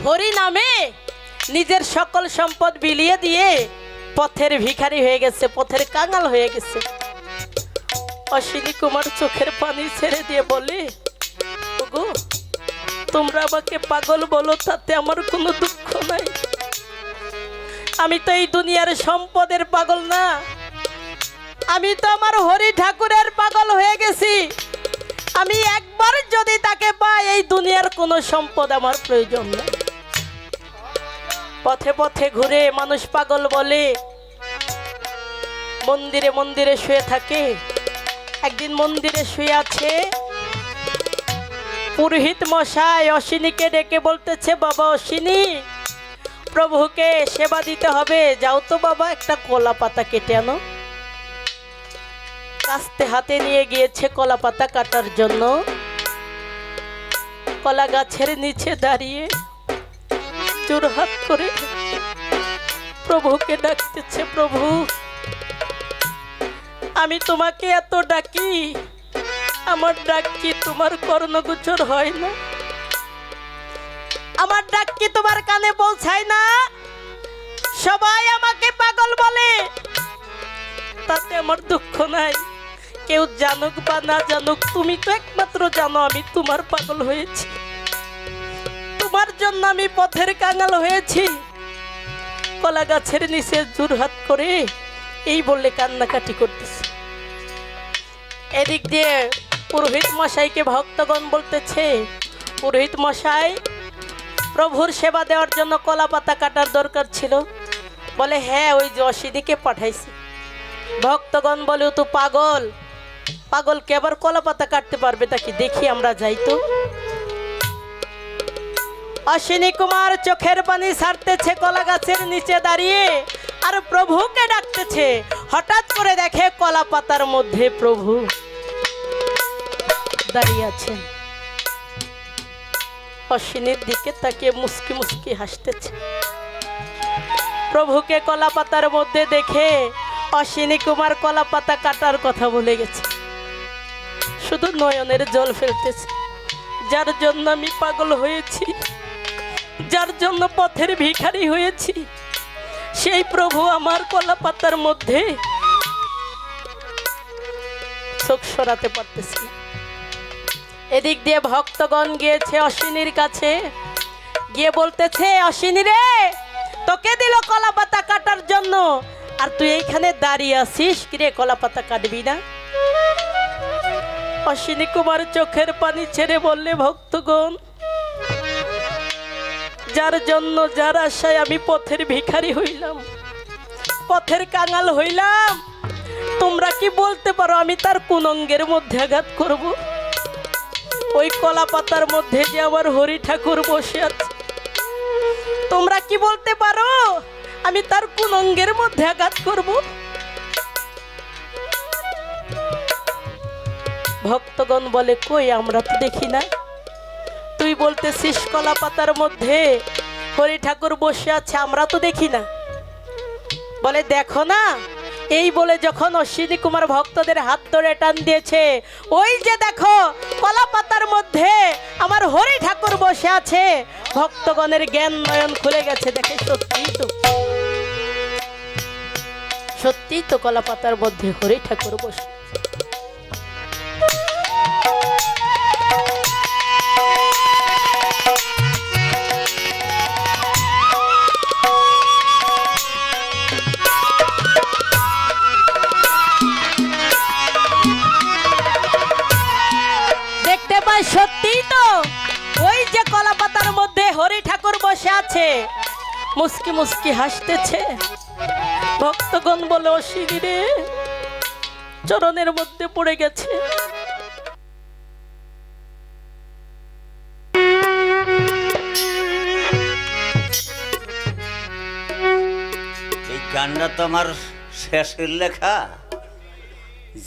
হরি নামে নিজের সকল সম্পদ বিলিয়ে দিয়ে পথের ভিখারি হয়ে গেছে, পথের কাঙাল হয়ে গেছে। অশ্বিনী কুমার চোখের পানি ছেড়ে দিয়ে বলে, ওগো তোমরা আমাকে পাগল বলো, তাতে আমার কোনো দুঃখ নাই। আমি তো এই দুনিয়ার সম্পদের পাগল না, আমি তো আমার হরি ঠাকুরের পাগল হয়ে গেছি। আমি একবার যদি তাকে পাই, এই দুনিয়ার কোনো সম্পদ আমার প্রয়োজন নেই। পথে পথে ঘুরে মানুষ পাগল বলে, মন্দিরে মন্দিরে শুয়ে থাকে। একদিন মন্দিরে শুয়ে আছে, পুরোহিত মশাই অশ্বিনীকে ডেকে বলতেছে, বাবা অশ্বিনী, প্রভুকে সেবা দিতে হবে, যাও তো বাবা একটা কলা পাতা কেটে আনো। কাস্তে হাতে নিয়ে গিয়েছে কলা পাতা কাটার জন্য। কলা গাছের নিচে দাঁড়িয়ে জোড়হাত করে প্রভুকে ডাকতেছে, প্রভু আমি তোমাকে এত ডাকি, আমার ডাক কি তোমার কর্ণগোচর হয় না? আমার ডাক কি তোমার কানে পৌঁছায় না? সবাই আমাকে পাগল বলে, তাতে আমার দুঃখ নাই, কেউ জানুক বা না জানুক, তুমি তো একমাত্র জানো আমি তোমার পাগল হয়েছি, তোমার জন্য আমি পথের কাঙাল হয়েছি। কলা গাছের নিচে জোরহাত করে এই বললে কান্নাকাটি করতেছে। এদিক দিয়ে পুরোহিত মশাইকে ভক্তগণ বলতেছে, পুরোহিত মশাই, প্রভুর সেবা দেওয়ার জন্য কলা পাতা কাটার দরকার ছিল। বলে হ্যাঁ, ওই যে অসিদিকে পাঠাইছি। ভক্তগণ বলে ও তো পাগল, পাগলকে আবার কলা পাতা কাটতে পারবে নাকি, দেখি আমরা যাই তো। অশ্বিনী কুমার চোখের পানি ছাড়তেছে কলা গাছের নিচে দাঁড়িয়ে, আর প্রভুকে ডাকতেছে। হঠাৎ করে দেখে কলা পাতার মধ্যে প্রভু দাঁড়িয়ে আছেন। অশ্বিনীর দিকে তাকিয়ে মুস্কি মুস্কি হাসতেছে। প্রভুকে কলা পাতার মধ্যে দেখে অশ্বিনী কুমার কলা পাতা কাটার কথা ভুলে গেছে, শুধু নয়নের জল ফেলতেছে। যার জন্য আমি পাগল হয়েছি, যার জন্য পথের ভিখারি হয়েছি, সেই প্রভু আমার কলা পাতার মধ্যে চোখ সরাতে পারতেছি। এদিক দিয়ে ভক্তগণ গিয়েছে অশ্বিনীর কাছে, গিয়ে বলতেছে, অশ্বিনী রে, তোকে দিল কলা পাতা কাটার জন্য, আর তুই এইখানে দাঁড়িয়ে আছিস, কিরে কলা পাতা কাটবি না? অশ্বিনী কুমার চোখের পানি ছেড়ে বললে, ভক্তগণ, যার জন্য যার আশায় আমি পথের ভিখারি হইলাম, পথের কাঙাল হইলাম, তোমরা কি বলতে পারো আমি তার কোন অঙ্গের মধ্যে আঘাত করব? ওই কলা পাতার মধ্যে যে আমার হরি ঠাকুর বসে আছে, তোমরা কি বলতে পারো আমি তার কোন অঙ্গের মধ্যে আঘাত করব? ভক্তগণ বলে, কই, আমরা তো দেখি না। তুই বলতেছিস কলা পাতার মধ্যে হরি ঠাকুর বসে আছে, আমরা তো দেখি না। বলে, দেখো না। এই বলে যখন অশ্বিনী কুমার ভক্তদের হাত ধরে টান দিয়েছে, ওই যে দেখো কলা পাতার মধ্যে আমার হরি ঠাকুর বসে আছে। ভক্তগণের জ্ঞান নয়ন খুলে গেছে, দেখে সত্যি তো কলা পাতার মধ্যে হরি ঠাকুর বসে। সত্যি তো, ওই যে কলা পাতার মধ্যে হরি ঠাকুর বসে আছে, মুস্কি মুস্কি হাসতেছে। ভক্তগণ বলে, অশ্বিনী রে, চরণের মধ্যে পড়ে গেছে। এই গানটা তো আমার শেষের লেখা,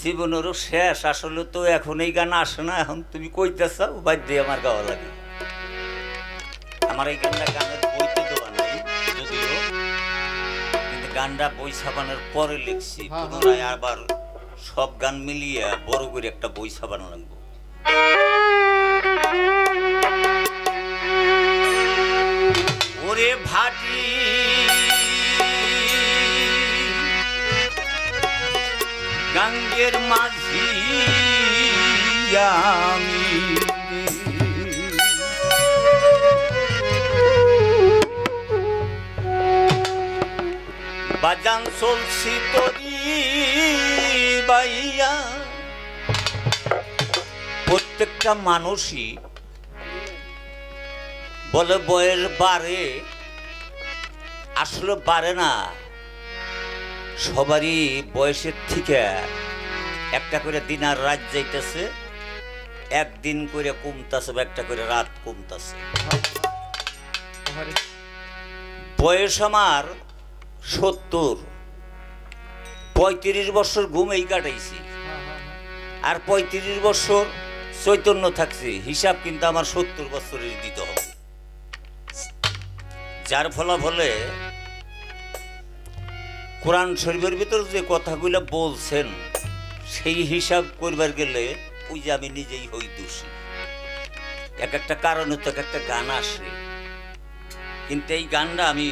জীবনেরও শেষ। আসলে তো এখন এই গান আসে না, এখন তুমি কইতেছ বাদ দিয়ে আমার গাওয়া লাগে। আমার এই গানটা গানের বইতে দেওয়া নাই যদিও, কিন্তু গানটা বই ছাপানোর পরে লিখছি। পুনরায় আবার সব গান মিলিয়ে বড় করে একটা বই ছাপানো লাগবো। ওরে ভাটি গাঙ্গের মাঝি আমি, বাজান চলছি তরি বাইয়া। প্রত্যেকটা মানুষই বলে বয়ের বাড়ে, আসলে বাড়ে না। সবারই বয়সের থেকে একটা করে দিন আর রাত যাইতেছে, একদিন করে কমতাছে, একটা করে রাত কমতাছে। বয়স আমার 70, 35 বছর ঘুমেই কাটাইছি, আর 35 বছর চৈতন্য থাকছে। হিসাব কিন্তু আমার 70 বছরের দিতে হবে। যার ফলাফলে কোরআন শরীফের ভিতর যে কথাগুলো বলছেন, সেই হিসাব করবার গেলে ওই যে আমি নিজেই হই দোষী। এক একটা কারণে তো একটা গান আসে, কিন্তু এই গানটা আমি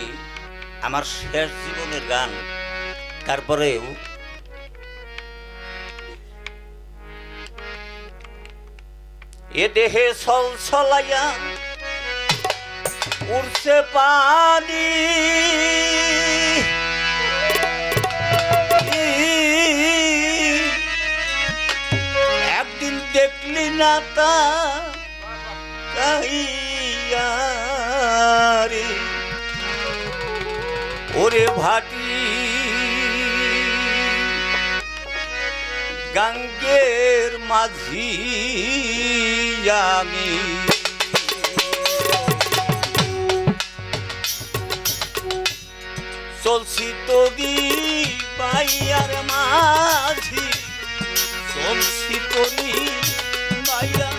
আমার শেষ জীবনের গান। তারপরেও এ দেহে সল সলাইয়া উড়ছে পানি একদিন দেখলি না তা রে ওরে ভাটি গঙ্গের মাঝি আমি চলছি তোরি বাইয়ার মাঝি চলছি তোরি বাইয়া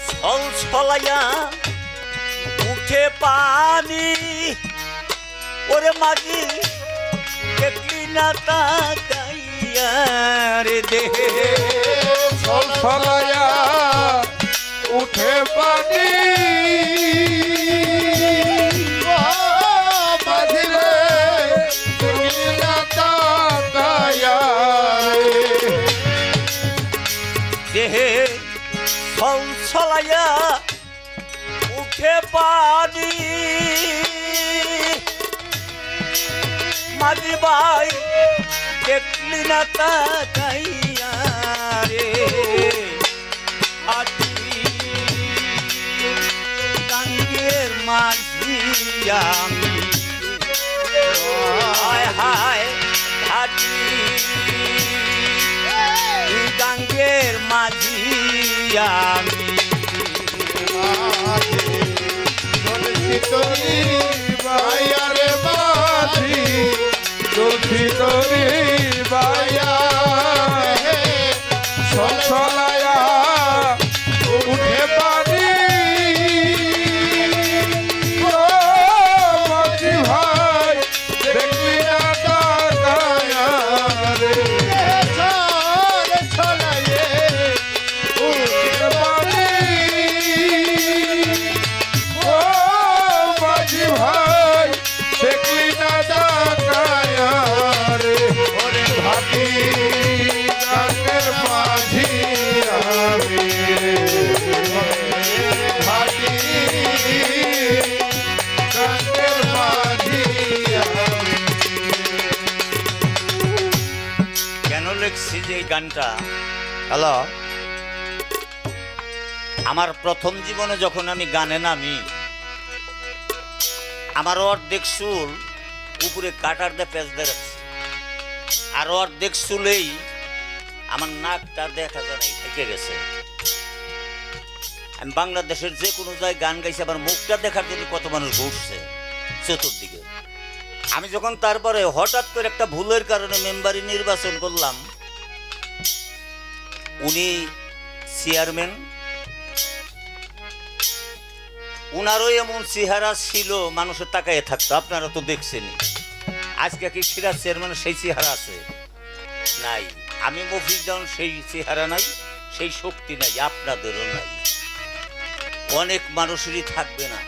ছল ছলাইয়া উঠে পানি ওরে মাঝি দেখলি না তাকাইয়া রে দেহে ছল ছলাইয়া উঠে পানি বাঁধিলে তুমি না তাকায়া দেহে ছল ছলাইয়া উঠে পানি মাঝি ভাই দেখলি না তাকাইয়া রে আটি গাঙ্গের মাঝি আমি হায় হায় ঘাটি গাঙ্গের মাঝি আমি চলছি তোরি বাইয়া রে মাঝি চলছি তোরি বাইয়া ছল ছলাইয়া উঠে পানি ও মাঝি ভাই দেখলি না তাকায়া রে ছল ছলাইয়ে উঠে পানি ও মাঝি ভাই দেখলি না তাকায়া রে ওরে ভাটি গাঙ্গের মাঝি আমি ভাটি গাঙ্গের মাঝি আমি কেন লিখছি যে এই গানটা হ্যালো আমার প্রথম জীবনে যখন আমি গানে নামি আমার অর্ধেক চুল উপরে কাটার দিয়ে পেঁচ দিয়ে রাখছি আর অর্ধেক চুলেই আমার নাকটা দেখা যায় নাই থেকে গেছে আমি বাংলাদেশের যে কোনো জায়গায় গান গাইছি আমার মুখটা দেখার জন্য কত মানুষ ঘুরছে চতুর্দিকে আমি যখন তারপরে হঠাৎ করে একটা ভুলের কারণে মেম্বারি নির্বাচন করলাম উনি চেয়ারম্যান উনারও এমন চেহারা ছিল মানুষের তাকাইয়ে থাকতো আপনারা তো দেখছেনই আজকে কি সিরাজ চেয়ারম্যানের সেই চেহারা আছে নাই আমি মফিজ জামান সেই চেহারা নাই সেই শক্তি নাই আপনাদেরও নাই অনেক মানুষেরই থাকবে না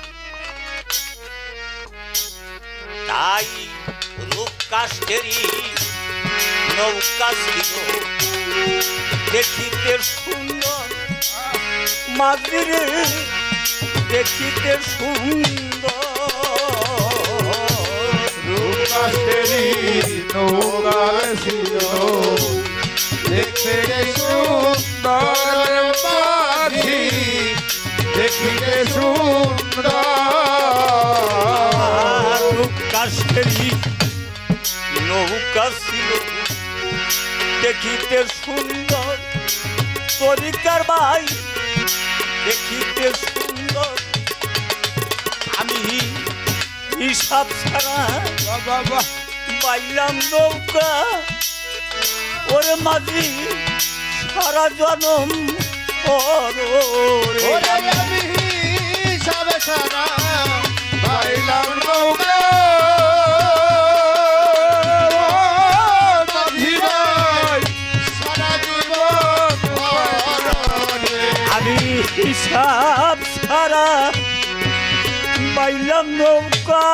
তাই রূপ কাষ্টেরই নৌকা ছিল দেখিতে সুন্দর মাঝিরে দেখিতে সুন্দর রূপকাষ্টেরি নৌকা ছিল দেখতে সুন্দর মাঝি দেখিতে সুন্দর রূপকাষ্টেরি নৌকা ছিল দেখিতে সুন্দর তরিকার ভাই দেখিতে সুন্দর আমি হিসাব ছাড়া বাবা পাইলাম নৌকা ওরে মাঝি সারা জনম ওরে আমি হিসাবে সারা পাইলাম নৌকা মাঝি ভাই সারা জীবন পরনে। আমি হিসাব ছাড়া পাইলাম নৌকা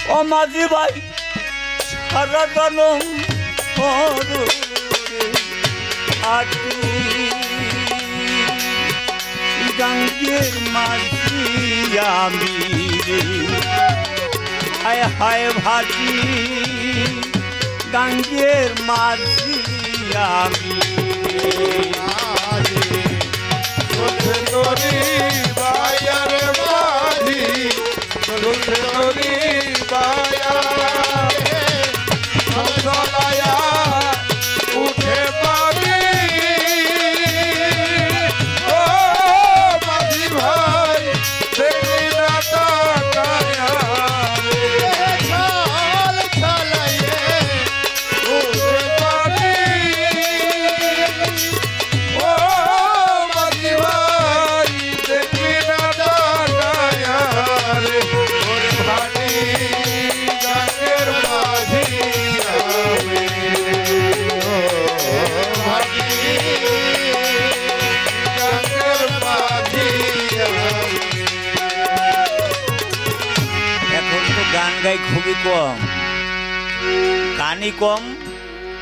ও মাঝি ভাই সারা জনম ভাটি গঙ্গের মাঝি আমি রে হায় হায় ভাটি গঙ্গের মাঝি আমি চলছে তোরি বায়ার মাঝি চলছে তোরি বায়া চলায়া উঠে পাবি ও মাঝি ভাই দেখলি না তাকায়া চল চলাইয়ে উঠে পাবি ও মাঝি ভাই দেখলি না তাকায়া রে ওরে ভাটি গানের মাঝি আমি ও ভাটি গানের মাঝি আমি এখন তো গান গাই খুবই কম, গানই কম,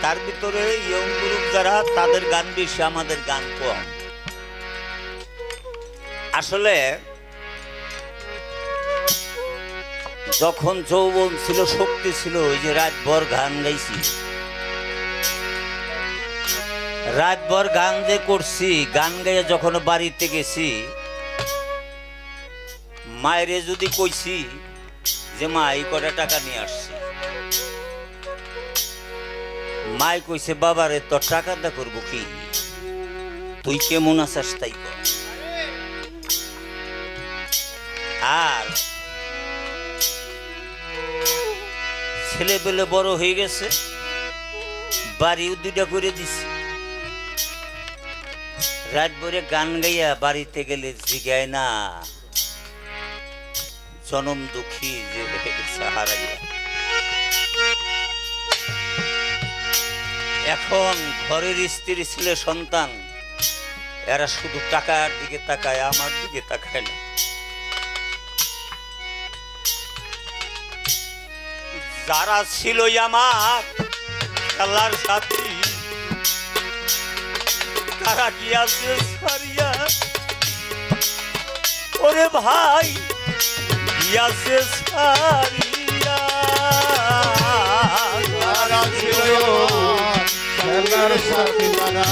তার ভিতরে ইয়ং গ্রুপ যারা তাদের গান বেশি, আমাদের গান কম। আসলে যখন যৌবন ছিল, শক্তি ছিল, ওই যে রাতভর গান গাইছি, রাতভর গান যে করছি, গান গাইয়ে যখন বাড়িতে গেছি, মায়েরে যদি কইছি যে মা এই কটা টাকা নিয়ে আসছি, মাই কইছে বাবারে তোর টাকা দা করবো কি, তুই কেমন আছিস তাই কর। আর ছেলে পেলে বড় হয়ে গেছে, বাড়িও দুইটা করে দিছি, রাত ভরে গান গাইয়া বাড়িতে গেলে জিগায় না জনম দুঃখী যে হারাইয়া। এখন ঘরের স্ত্রী ছেলে সন্তান এরা শুধু টাকার দিকে তাকায়, আমার দিকে তাকায় না। যারা ছিল আমার খেলার সাথী তারা কি আছে সারিয়া, ওরে ভাই কি আছে সারিয়া। তারা ছিল খেলার সাথী তারা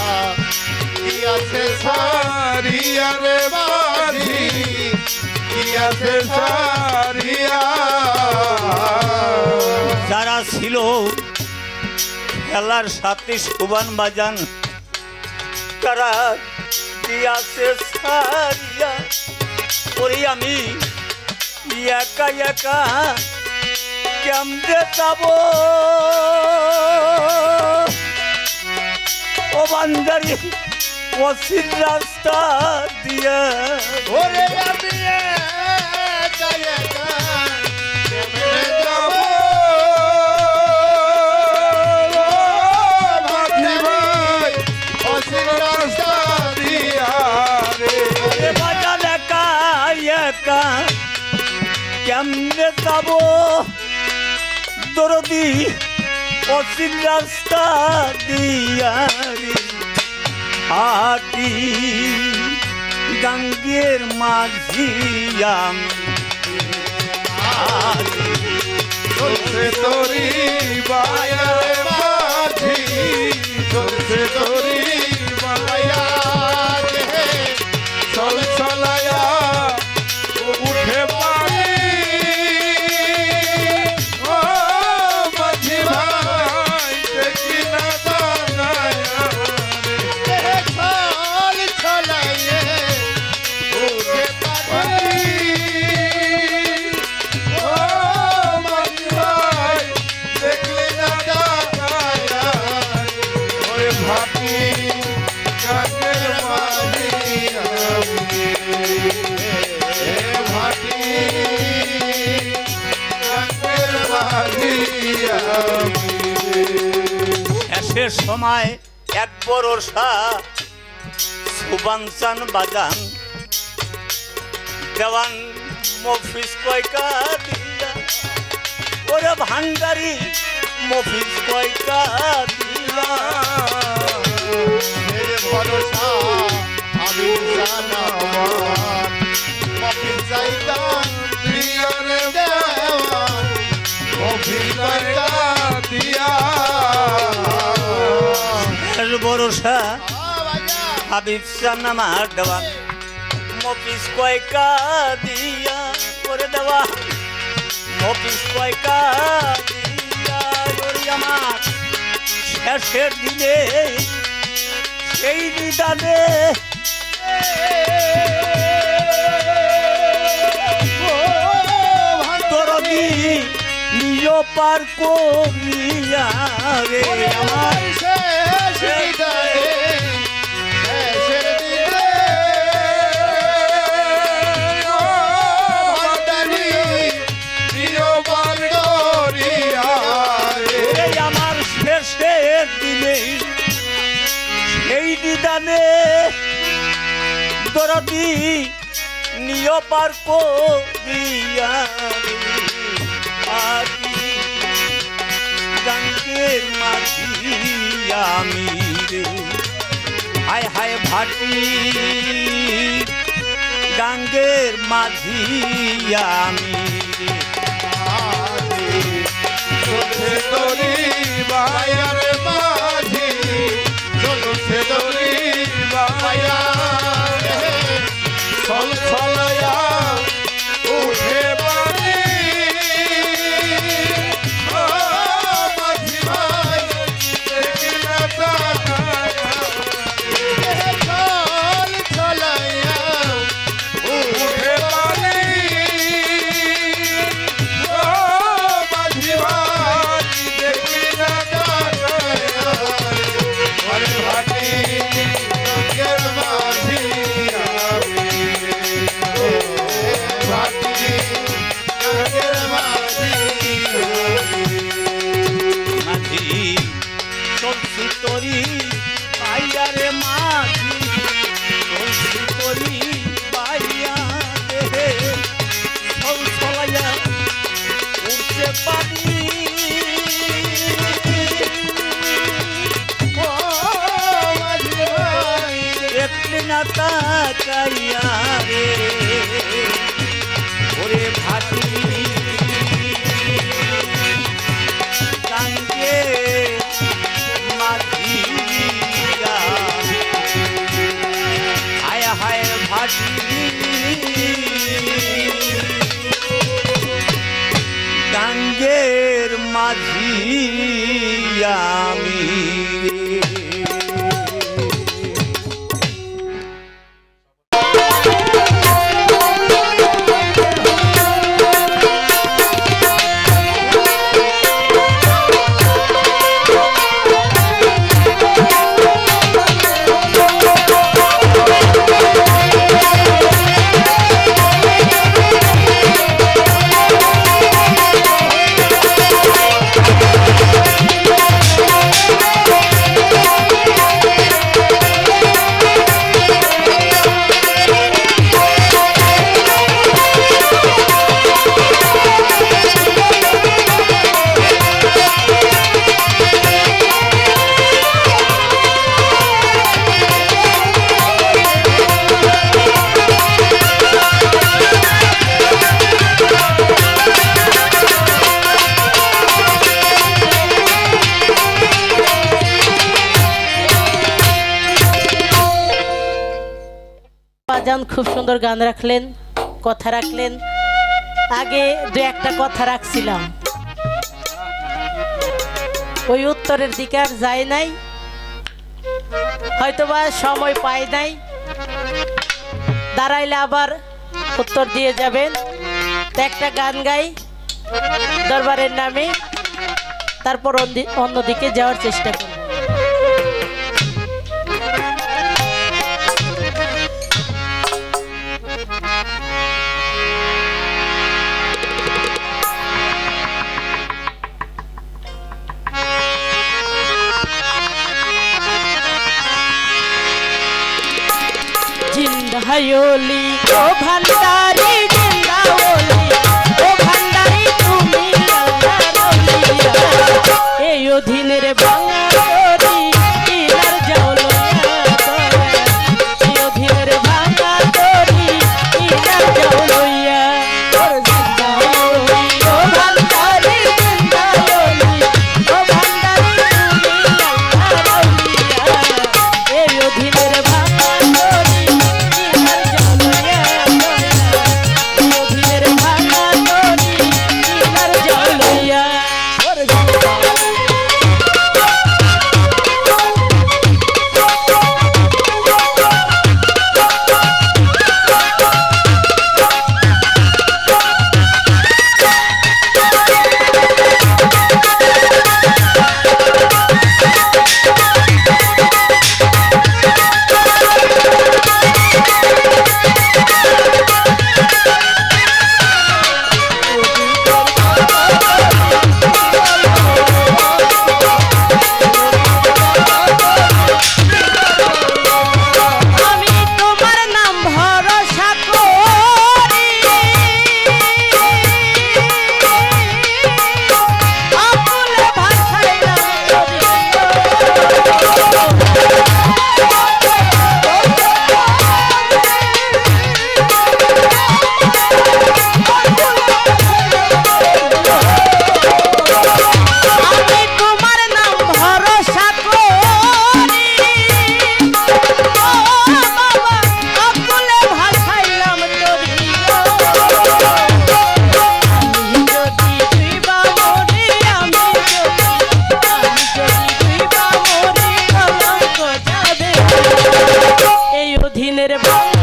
কি আছে সারিয়া রে মাঝি কি আছে সারিয়া যারা ছিল খেলার সাথে সুবান বাজান তারা কি আছে সারিয়া, ওরে আমি একা একা কেমনে যাব ও বান্দারি অসীম রাস্তা দিয়া, ওরে আমি একা একা কেমনে যাব মাঝি ভাই অসীম রাস্তা দিয়া রে ওরে বাজান একা একা কেমনে যাব দরদি অসীম রাস্তা দিয়া রে, হাটি গঙ্গের মাঝি আমি চলছে তোরি বায়ার মাঝি চলছে তোরি বায়া রে চল চলায়া উঠে পানি ও মাঝি ভাই দেখি না দাঁড়ায়া রে চল চলাইয়ে উঠে পানি ও মাঝি ভাই দেখলি না দাঁড়ায়া ওরে ভাটি কাকের মাঝি আমি ভাটি কাকের মাঝি আমি শেষের সময় এক বরসা সুবাংচান বাজান দেওয়ান মফিস কয়কা দিয়া, ওরে ভান্ডারি মফিস কয়কা দিয়া, রে ভরসা ভাইয়া হাবিব সানামার দেওয়া মফিস কয়কা দিয়া করে দেওয়া মফিস কয়কা দিয়া ওরে আমার শেষের দিনে সেই নিদানে দরদি নিজ পার করিয়া রে আমার শেষের দিনে ভান্ডারি প্রিয় বান্দরিয়া রে এই আমার শেষের দিনে সেই নিদানে দরদি নিয় পার করিয়া রে আদি গাঙ্গের মাঝি আমি রে হায় হায় ভাটি গাঙ্গের মাঝি আমি রে চলছে দড়ি বায়ার মাঝি চলছে দড়ি বায়ার ছল ছলয়া উঠে পানি ও মাঝি ভাই দেখি না তাকায়া ছল ছলয়া উঠে পানি ও মাঝি ভাই দেখি না তাকায়া আরে ভাটি গের মাঝি আমি ও ভাটি গের মাঝি মাঝি চলছি তরি পাইয়া রে মাঝি চলছি তরি পাইয়া রে ছল ছলাইয়া উঠতে পারি ও মাঝি ভাই একটি না তাকাইয়া রে ওরে ভাটি গাঙ্গে মাঝিয়া হায় হায় ভাটি গাঙ্গের মাঝি আমি রে। বাজান খুব সুন্দর গান রাখলেন, কথা রাখলেন। আগে দু একটা কথা রাখছিলাম, ওই উত্তরের দিকে আর যায় নাই, হয়তোবা সময় পায় নাই। দাঁড়াইলে আবার উত্তর দিয়ে যাবেন। তো একটা গান গাই দরবারের নামে, তারপর অন্যদিকে যাওয়ার চেষ্টা করি। জিন্দায়লি ও ভান্ডারি জিন্দায়লি ও ভান্ডারি তুমি আল্লাহর আউলিয়া এই অধীনের বাঙালি ইলার যাও লইয়া দয়া এই অধীনের বাঙালি ইলার যাও লইয়া জিন্দায়লি ও ভান্ডারি জিন্দায়লি ও ভান্ডারি তুমি আল্লাহর আউলিয়া এই অধীনের ভাঙা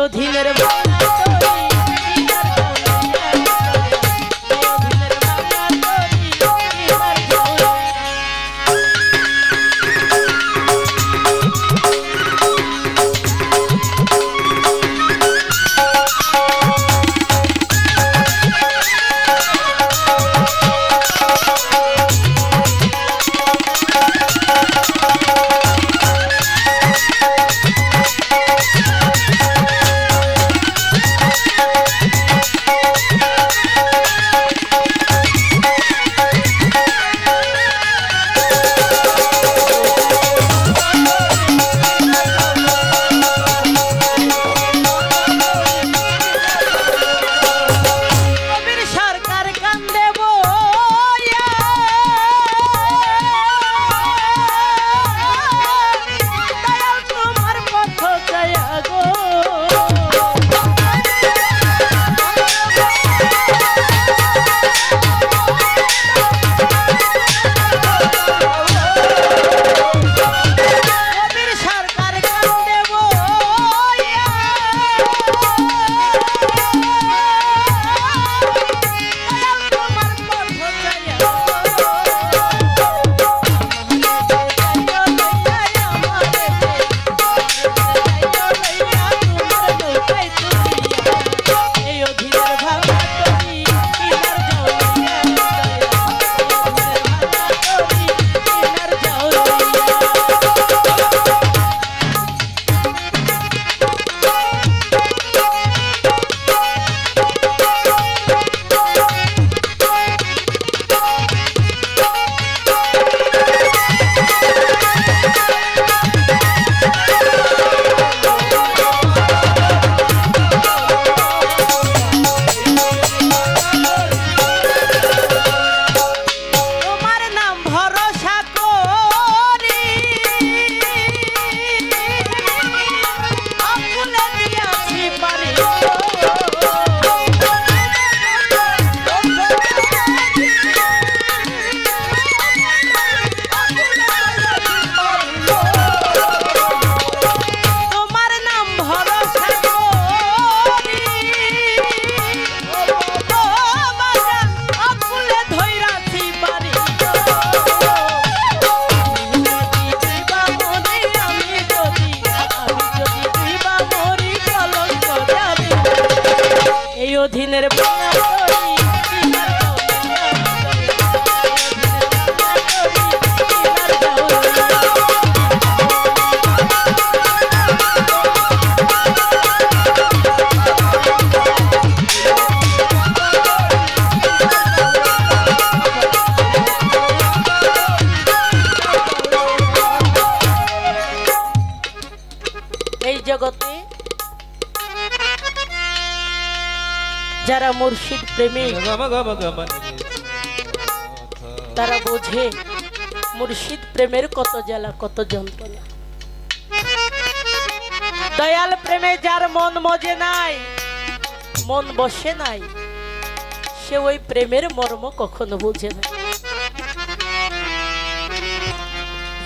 অধীনের অধীনের এই জগতে যারা মুর্শিদ প্রেমিক তারা বোঝে মুর্শিদ প্রেমের কত জ্বালা কত যন্ত্রণা। দয়াল প্রেমে যার মন মজে নাই, মন বসে নাই, সে ওই প্রেমের মর্ম কখনো বুঝে না।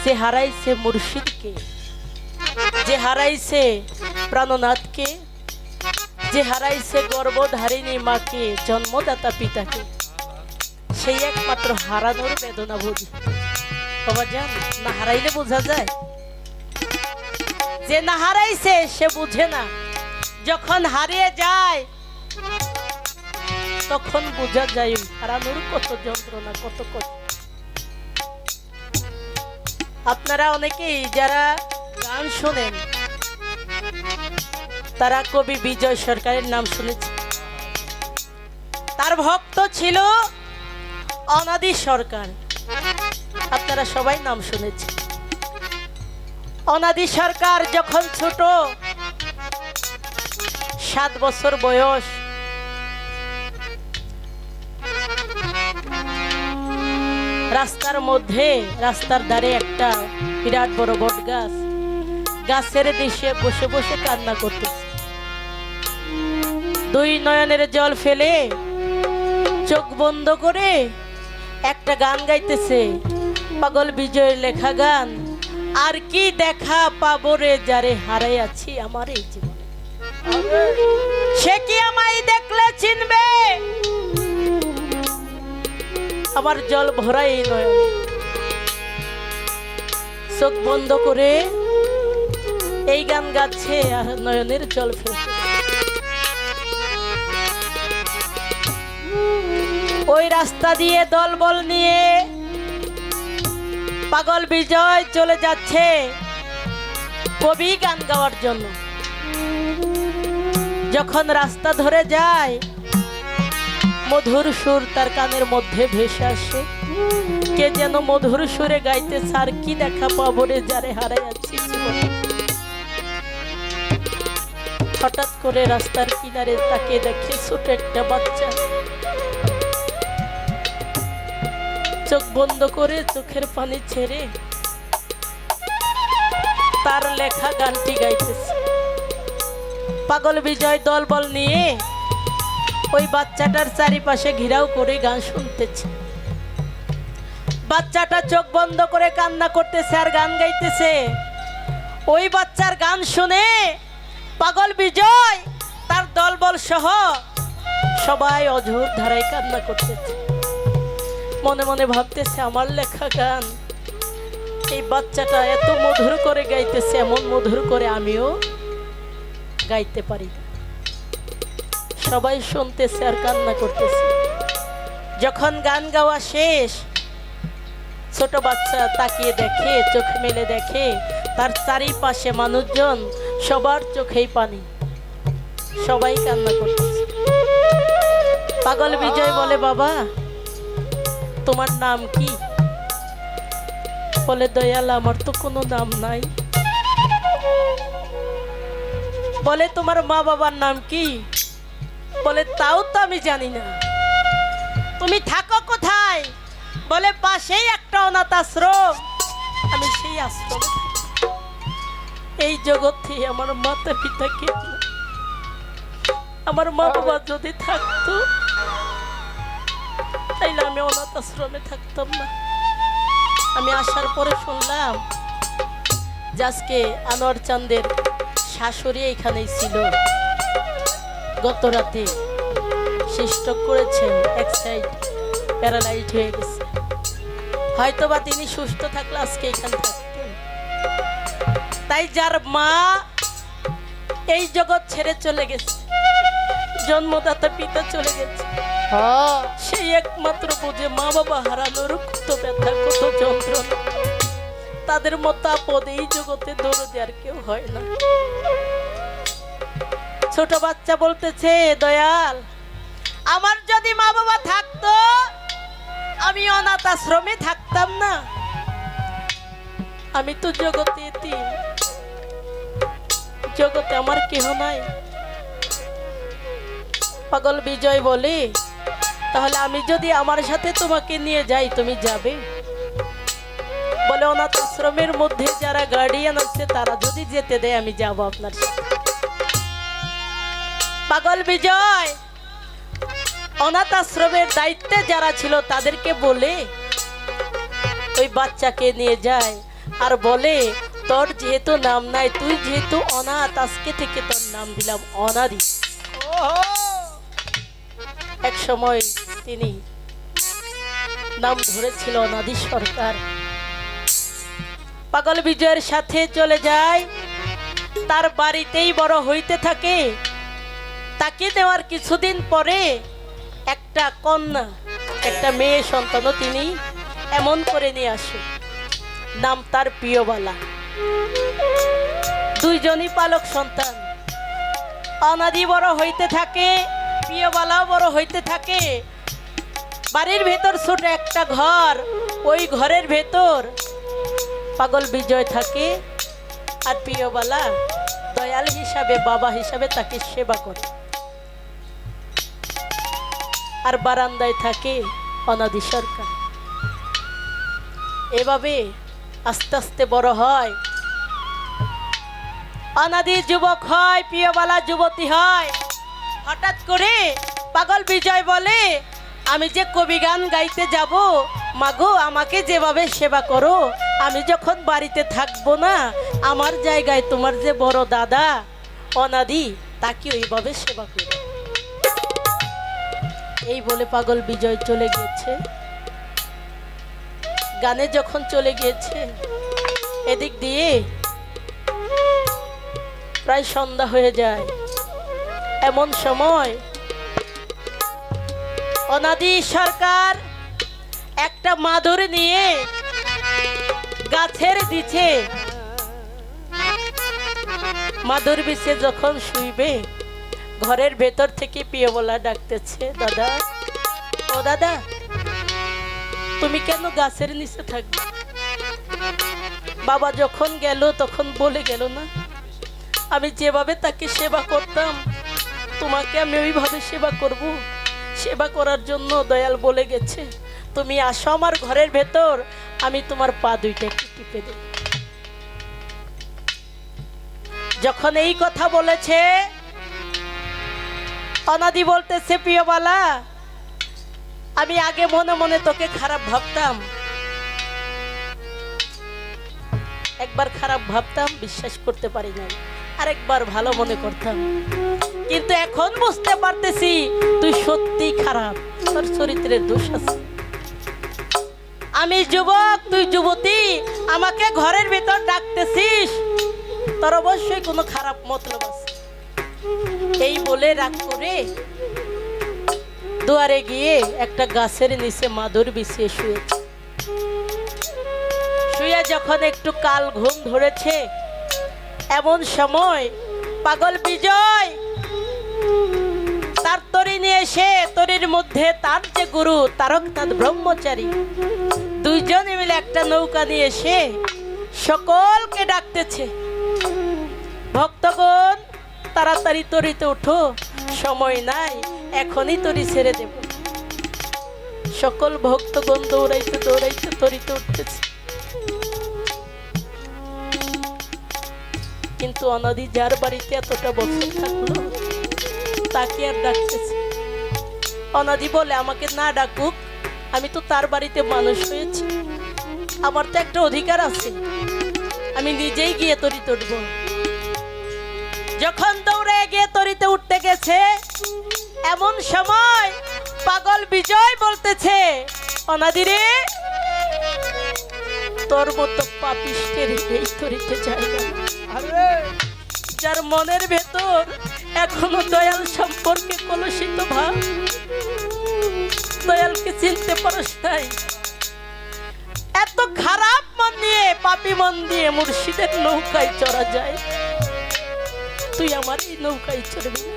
যে হারাইছে মুর্শিদকে, যে হারাইছে প্রাণনাথকে, যে হারাইছে গর্ভধারিণী মাকে, জন্মদাতা পিতাকে, সেই একমাত্র হারানোর বেদনা বুঝে। বাবা জান, না হারাইলে বোঝা যায়? যে না হারাইছে সে বুঝে না, যখন হারিয়ে যায় তখন বোঝা যায় হারানোর কত যন্ত্রণা, কত কষ্ট। আপনারা অনেকেই যারা গান শোনেন তারা কবি বিজয় সরকারের নাম শুনেছে। তার ভক্ত ছিল অনাদি সরকার, আপনারা সবাই নাম শুনেছেন। অনাদি সরকার যখন ছোট, 7 বছর বয়স, রাস্তার মধ্যে, রাস্তার ধারে একটা বিরাট বড় বট গাছ, গাছের নিচে বসে বসে কান্না করতেছে। 2 নয়নের জল ফেলে চোখ বন্ধ করে একটা গান গাইতেছে, পাগল বিজয়ের লেখা গান। আর কি দেখা পাবো রে যারে হারাই আছি আমার এই জীবনে, সে কি আমায় দেখলে চিনবে, আমার জল ভরা এই নয়ন। চোখ বন্ধ করে এই গান গাচ্ছে আর নয়নের জল ফেলছে। ওই রাস্তা দিয়ে দলবল নিয়ে পাগল বিজয় চলে যাচ্ছে কবি গান গাওয়ার জন্য। যখন রাস্তা ধরে যায়, মধুর সুর তার কানের মধ্যে ভেসে আসে। কে যেন মধুর সুরে গাইতে, আর কি দেখা পাবো রে যারে হারাই আছি জীবনে। হঠাৎ করে রাস্তার কিনারে তাকে দেখে ছোট একটা বাচ্চা, চোখ বন্ধ করে চোখের পানি ছেড়ে তার লেখা গানটি গাইতেছে। পাগল বিজয় দলবল নিয়ে ওই বাচ্চাটার চারিপাশে ঘিরাও করে গান শুনতেছে। বাচ্চাটা চোখ বন্ধ করে কান্না করতেছে আর গান গাইতেছে। ওই বাচ্চার গান শুনে পাগল বিজয় তার দলবল সহ সবাই অঝোর ধারায় কান্না করতেছে। মনে মনে ভাবতেছে, আমার লেখা গান এই বাচ্চাটা এত মধুর করে গাইতেছে, এমন মধুর করে আমিও গাইতে পারি। সবাই শুনতেছে আর কান্না করতেছে। যখন গান গাওয়া শেষ, ছোট বাচ্চা তাকিয়ে দেখে, চোখ মেলে দেখে তার চারিপাশে মানুষজন, সবার চোখেই পানি, সবাই কান্না করতেছে। পাগল বিজয় বলে, বাবা তোমার নাম কি? বলে, দয়াল আমার তো কোনো নাম নাই। বলে, তোমার মা বাবার নাম কি? বলে, তাও তো আমি জানি না। তুমি থাকো কোথায়? বলে, পাশেই একটা অনাথ আশ্রম, আমি সেই আশ্রমে থাকি। এই জগতে আমার মাতা পিতা কেউ না। আমার মা বাবা যদি থাকতো তাইলে আমি অনাথ আশ্রমে থাকতাম না। আমি আসার পরে শুনলাম যে আজকে আনোয়ার চাঁদের শাশুড়ি এখানেই ছিল, গত রাতে স্ট্রোক করেছেন, এক সাইড প্যারালাইজড হয়ে গেছে। হয়তোবা তিনি সুস্থ থাকলে আজকে এখানে থাকতেন। তাই যার মা এই জগৎ ছেড়ে চলে গেছে, জন্মদাতা পিতা চলে গেছে, সেই একমাত্র বুঝে মা বাবা হারানোর কত ব্যথা, কত যন্ত্রণা। তাদের মতো আপদ এই জগতে দৌড়ে আর কেউ হয় না। ছোট বাচ্চা বলতেছে, দয়াল আমার যদি মা বাবা থাকতো আমি অনাথ আশ্রমে থাকতাম না। আমি তো জগতে এতিম, জগতে আমার কেহ নাই। পাগল বিজয় বলে, তাহলে আমি যদি আমার সাথে তোমাকে নিয়ে যাই তুমি যাবে? বলে, অনাথ আশ্রমের মধ্যে যারা গার্ডিয়ান আছে তারা যদি যেতে দেয় আমি যাব আপনার সাথে। পাগল বিজয় অনাথ আশ্রমের দায়িত্বে যারা ছিল তাদেরকে বলে ওই বাচ্চাকে নিয়ে যায়, আর বলে, তোর যেহেতু নাম নাই, তুই যেহেতু অনাথ, আজকে থেকে তোর নাম দিলাম অনাদি। এক সময় তিনি নাম ধরেছিল অনাদি সরকার। পাগল বিজয়ের সাথে চলে যায়, তার বাড়িতেই বড় হইতে থাকে। তাকে দেওয়ার কিছুদিন পরে একটা কন্যা, একটা মেয়ে সন্তানও তিনি এমন করে নিয়ে আসে। নাম তার প্রিয়বালা। দুইজনই পালক সন্তান। অনাদি বড় হইতে থাকে, প্রিয়বালাও বড় হইতে থাকে। বাড়ির ভেতর ছোট একটা ঘর, ওই ঘরের ভেতর পাগল বিজয় থাকে, আর প্রিয়বালা দয়াল হিসাবে, বাবা হিসাবে তাকে সেবা করে। আর বারান্দায় থাকে অনাদি সরকার। এভাবে আস্তে আস্তে বড় হয়। অনাদি যুবক হয়, প্রিয়বালা যুবতী হয়। হঠাৎ করে পাগল বিজয় বলে, আমি যে কবি গান গাইতে যাব, মাগো আমাকে যেভাবে সেবা করো, আমি যখন বাড়িতে থাকবো না, আমার জায়গায় তোমার যে বড় দাদা অনাদি, তাকে ওইভাবে সেবা করো। এই বলে পাগল বিজয় চলে গিয়েছে। গানে যখন চলে গিয়েছে, এদিক দিয়ে প্রায় সন্ধ্যা হয়ে যায়। এমন সময় অনাদি সরকার একটা মাদুর নিয়ে গাছের দিছে মাদুর বিছে যখন শুইবে, ঘরের ভেতর থেকে প্রিয়বালা ডাকতেছে, দাদা, ও দাদা, তুমি কেন গাছের নিচে থাকবে? বাবা যখন গেল তখন বলে গেল না, আমি যেভাবে তাকে সেবা করতাম তোমাকে আমি ওইভাবে সেবা করব। সেবা করার জন্য দয়াল বলে গেছে, তুমি আসো আমার ঘরের ভেতর, আমি তোমার পা দুইটা একটু টিপে দেব। যখন এই কথা বলেছে, অনাদি বলতেছে, প্রিয়বালা, আমি আগে মনে মনে তোকে খারাপ ভাবতাম, একবার খারাপ ভাবতাম, বিশ্বাস করতে পারি না, আরেকবার ভালো মনে করতাম, কিন্তু এখন বুঝতে পারতেছি তুই সত্যি খারাপ, তোর চরিত্রের দোষ আছে। আমি যুবক, তুই যুবতী, আমাকে ঘরের ভিতর ডাকতেছিস, তোর অবশ্যই কোনো খারাপ মতলব আছে। এই বলে রাগ করে দুয়ারে গিয়ে একটা গাছের নিচে মাদুর বিছিয়ে শুয়েছে। শুয়ে যখন একটু কাল ঘুম ধরেছে, এমন সময় পাগল বিজয় তার তরি নিয়ে এসে, তরির মধ্যে তার যে গুরু তারকনাথ ব্রহ্মচারী, দুইজনে মিলে একটা নৌকা নিয়ে এসে সকলকে ডাকতেছে, ভক্তগণ তাড়াতাড়ি তরিতে উঠো, সময় নাই, এখনই তরি ছেড়ে দেব। সকল ভক্তগণ দৌড়াইতে দৌড়াইতে তরিতে উঠতেছে, কিন্তু অনাদি যার বাড়িতে এতটা বছর থাকলো তাকে আর ডাকতেছে। অনাদি বলে, আমাকে না ডাকুক, আমি তো তার বাড়িতে মানুষ হয়েছি, আমার তো একটা অধিকার আছে, আমি নিজেই গিয়ে তরিতে উঠব। যখন দৌড়ে গিয়ে তরিতে উঠতে গেছে, এমন সময় পাগল বিজয় বলতেছে, অনাদি রে, তোর মতো পাপিষ্টের এই তরিতে জায়গা, যার মনের ভেতর এখনো দয়াল সম্পর্কে কলুষিত ভাব, দয়ালকে চিনতে পারস নাই, এত খারাপ মন নিয়ে, পাপী মন দিয়ে মুর্শিদের নৌকায় চড়া যায়, তুই আমার এই নৌকায় চড়বি না।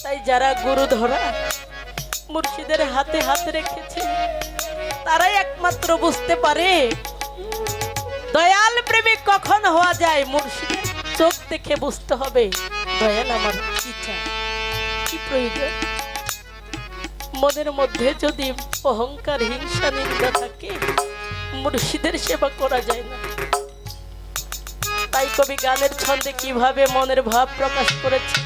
তাই যারা গুরু ধরা মুর্শিদের হাতে হাত রেখেছে, তারাই একমাত্র বুঝতে পারে দয়াল প্রেমিক কখন হওয়া যায়। মুর্শিদের চোখ দেখে বুঝতে হবে দয়াল আমার কি চায়। প্রয়োজন। মনের মধ্যে যদি অহংকার, হিংসা, নিন্দা থাকে, মুর্শিদের সেবা করা যায় না। তাই কবি গানের ছন্দে কিভাবে মনের ভাব প্রকাশ করেছে।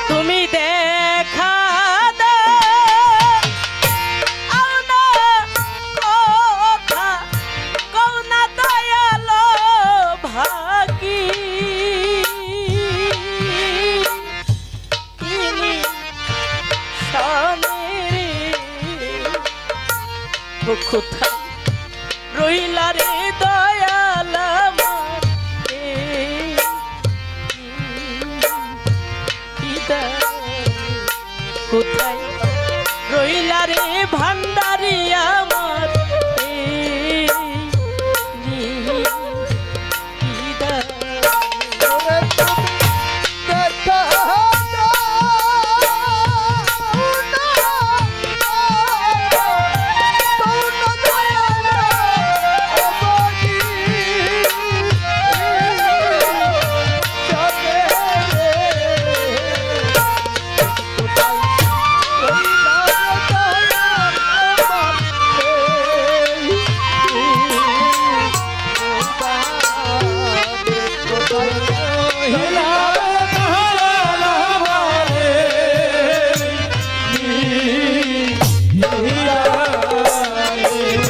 তুমি দেখা দাও না কথা কও না দয়ালো ভাগী, তিনি সনের কোথায় রইলা রে দয়াল আমার, কোথায় রইলা রে ভান্ডারি আমার,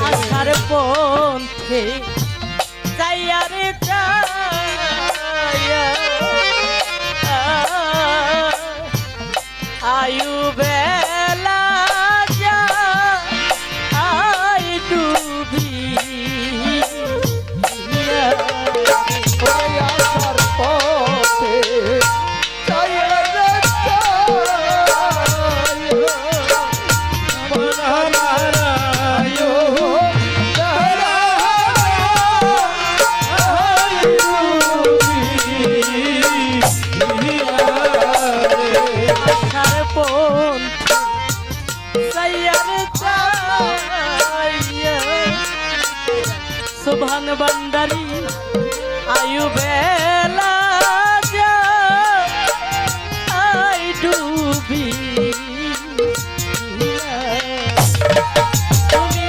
আশার পথে যাইয়া রে যাইয়া আয়ু বেলা যা আই ডুবি আশার পথে যাইয়া রে সুভান বান্দারি আয়ু বেলা যা আই ডুবি, তুমি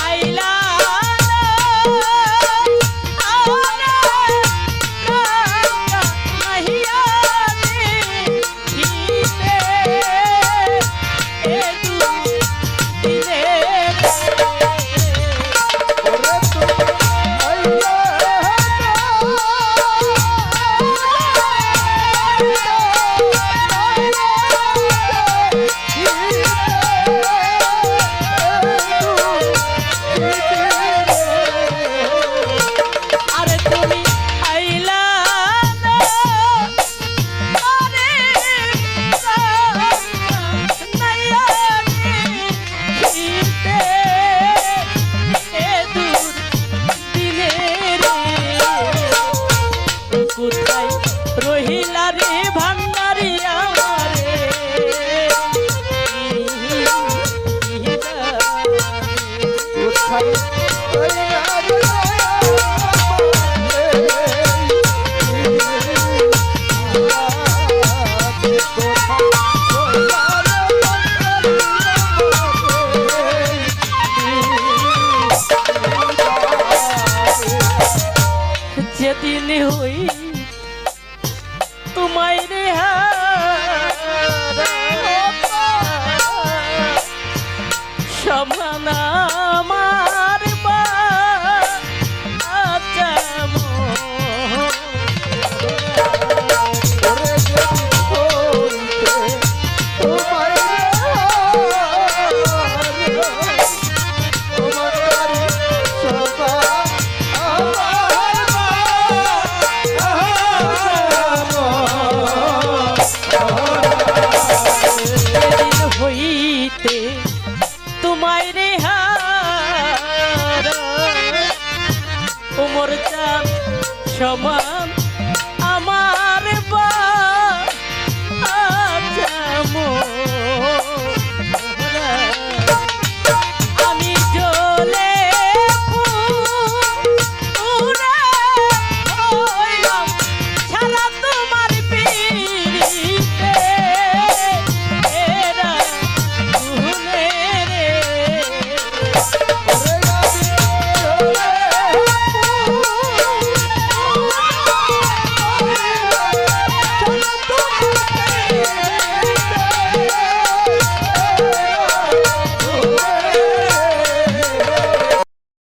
আইলা রহিলা রে ভান্ডারি আমারে, যেদিন হই তোমায় রে সমান আমার তোমায় রে উমর চাঁদ সমান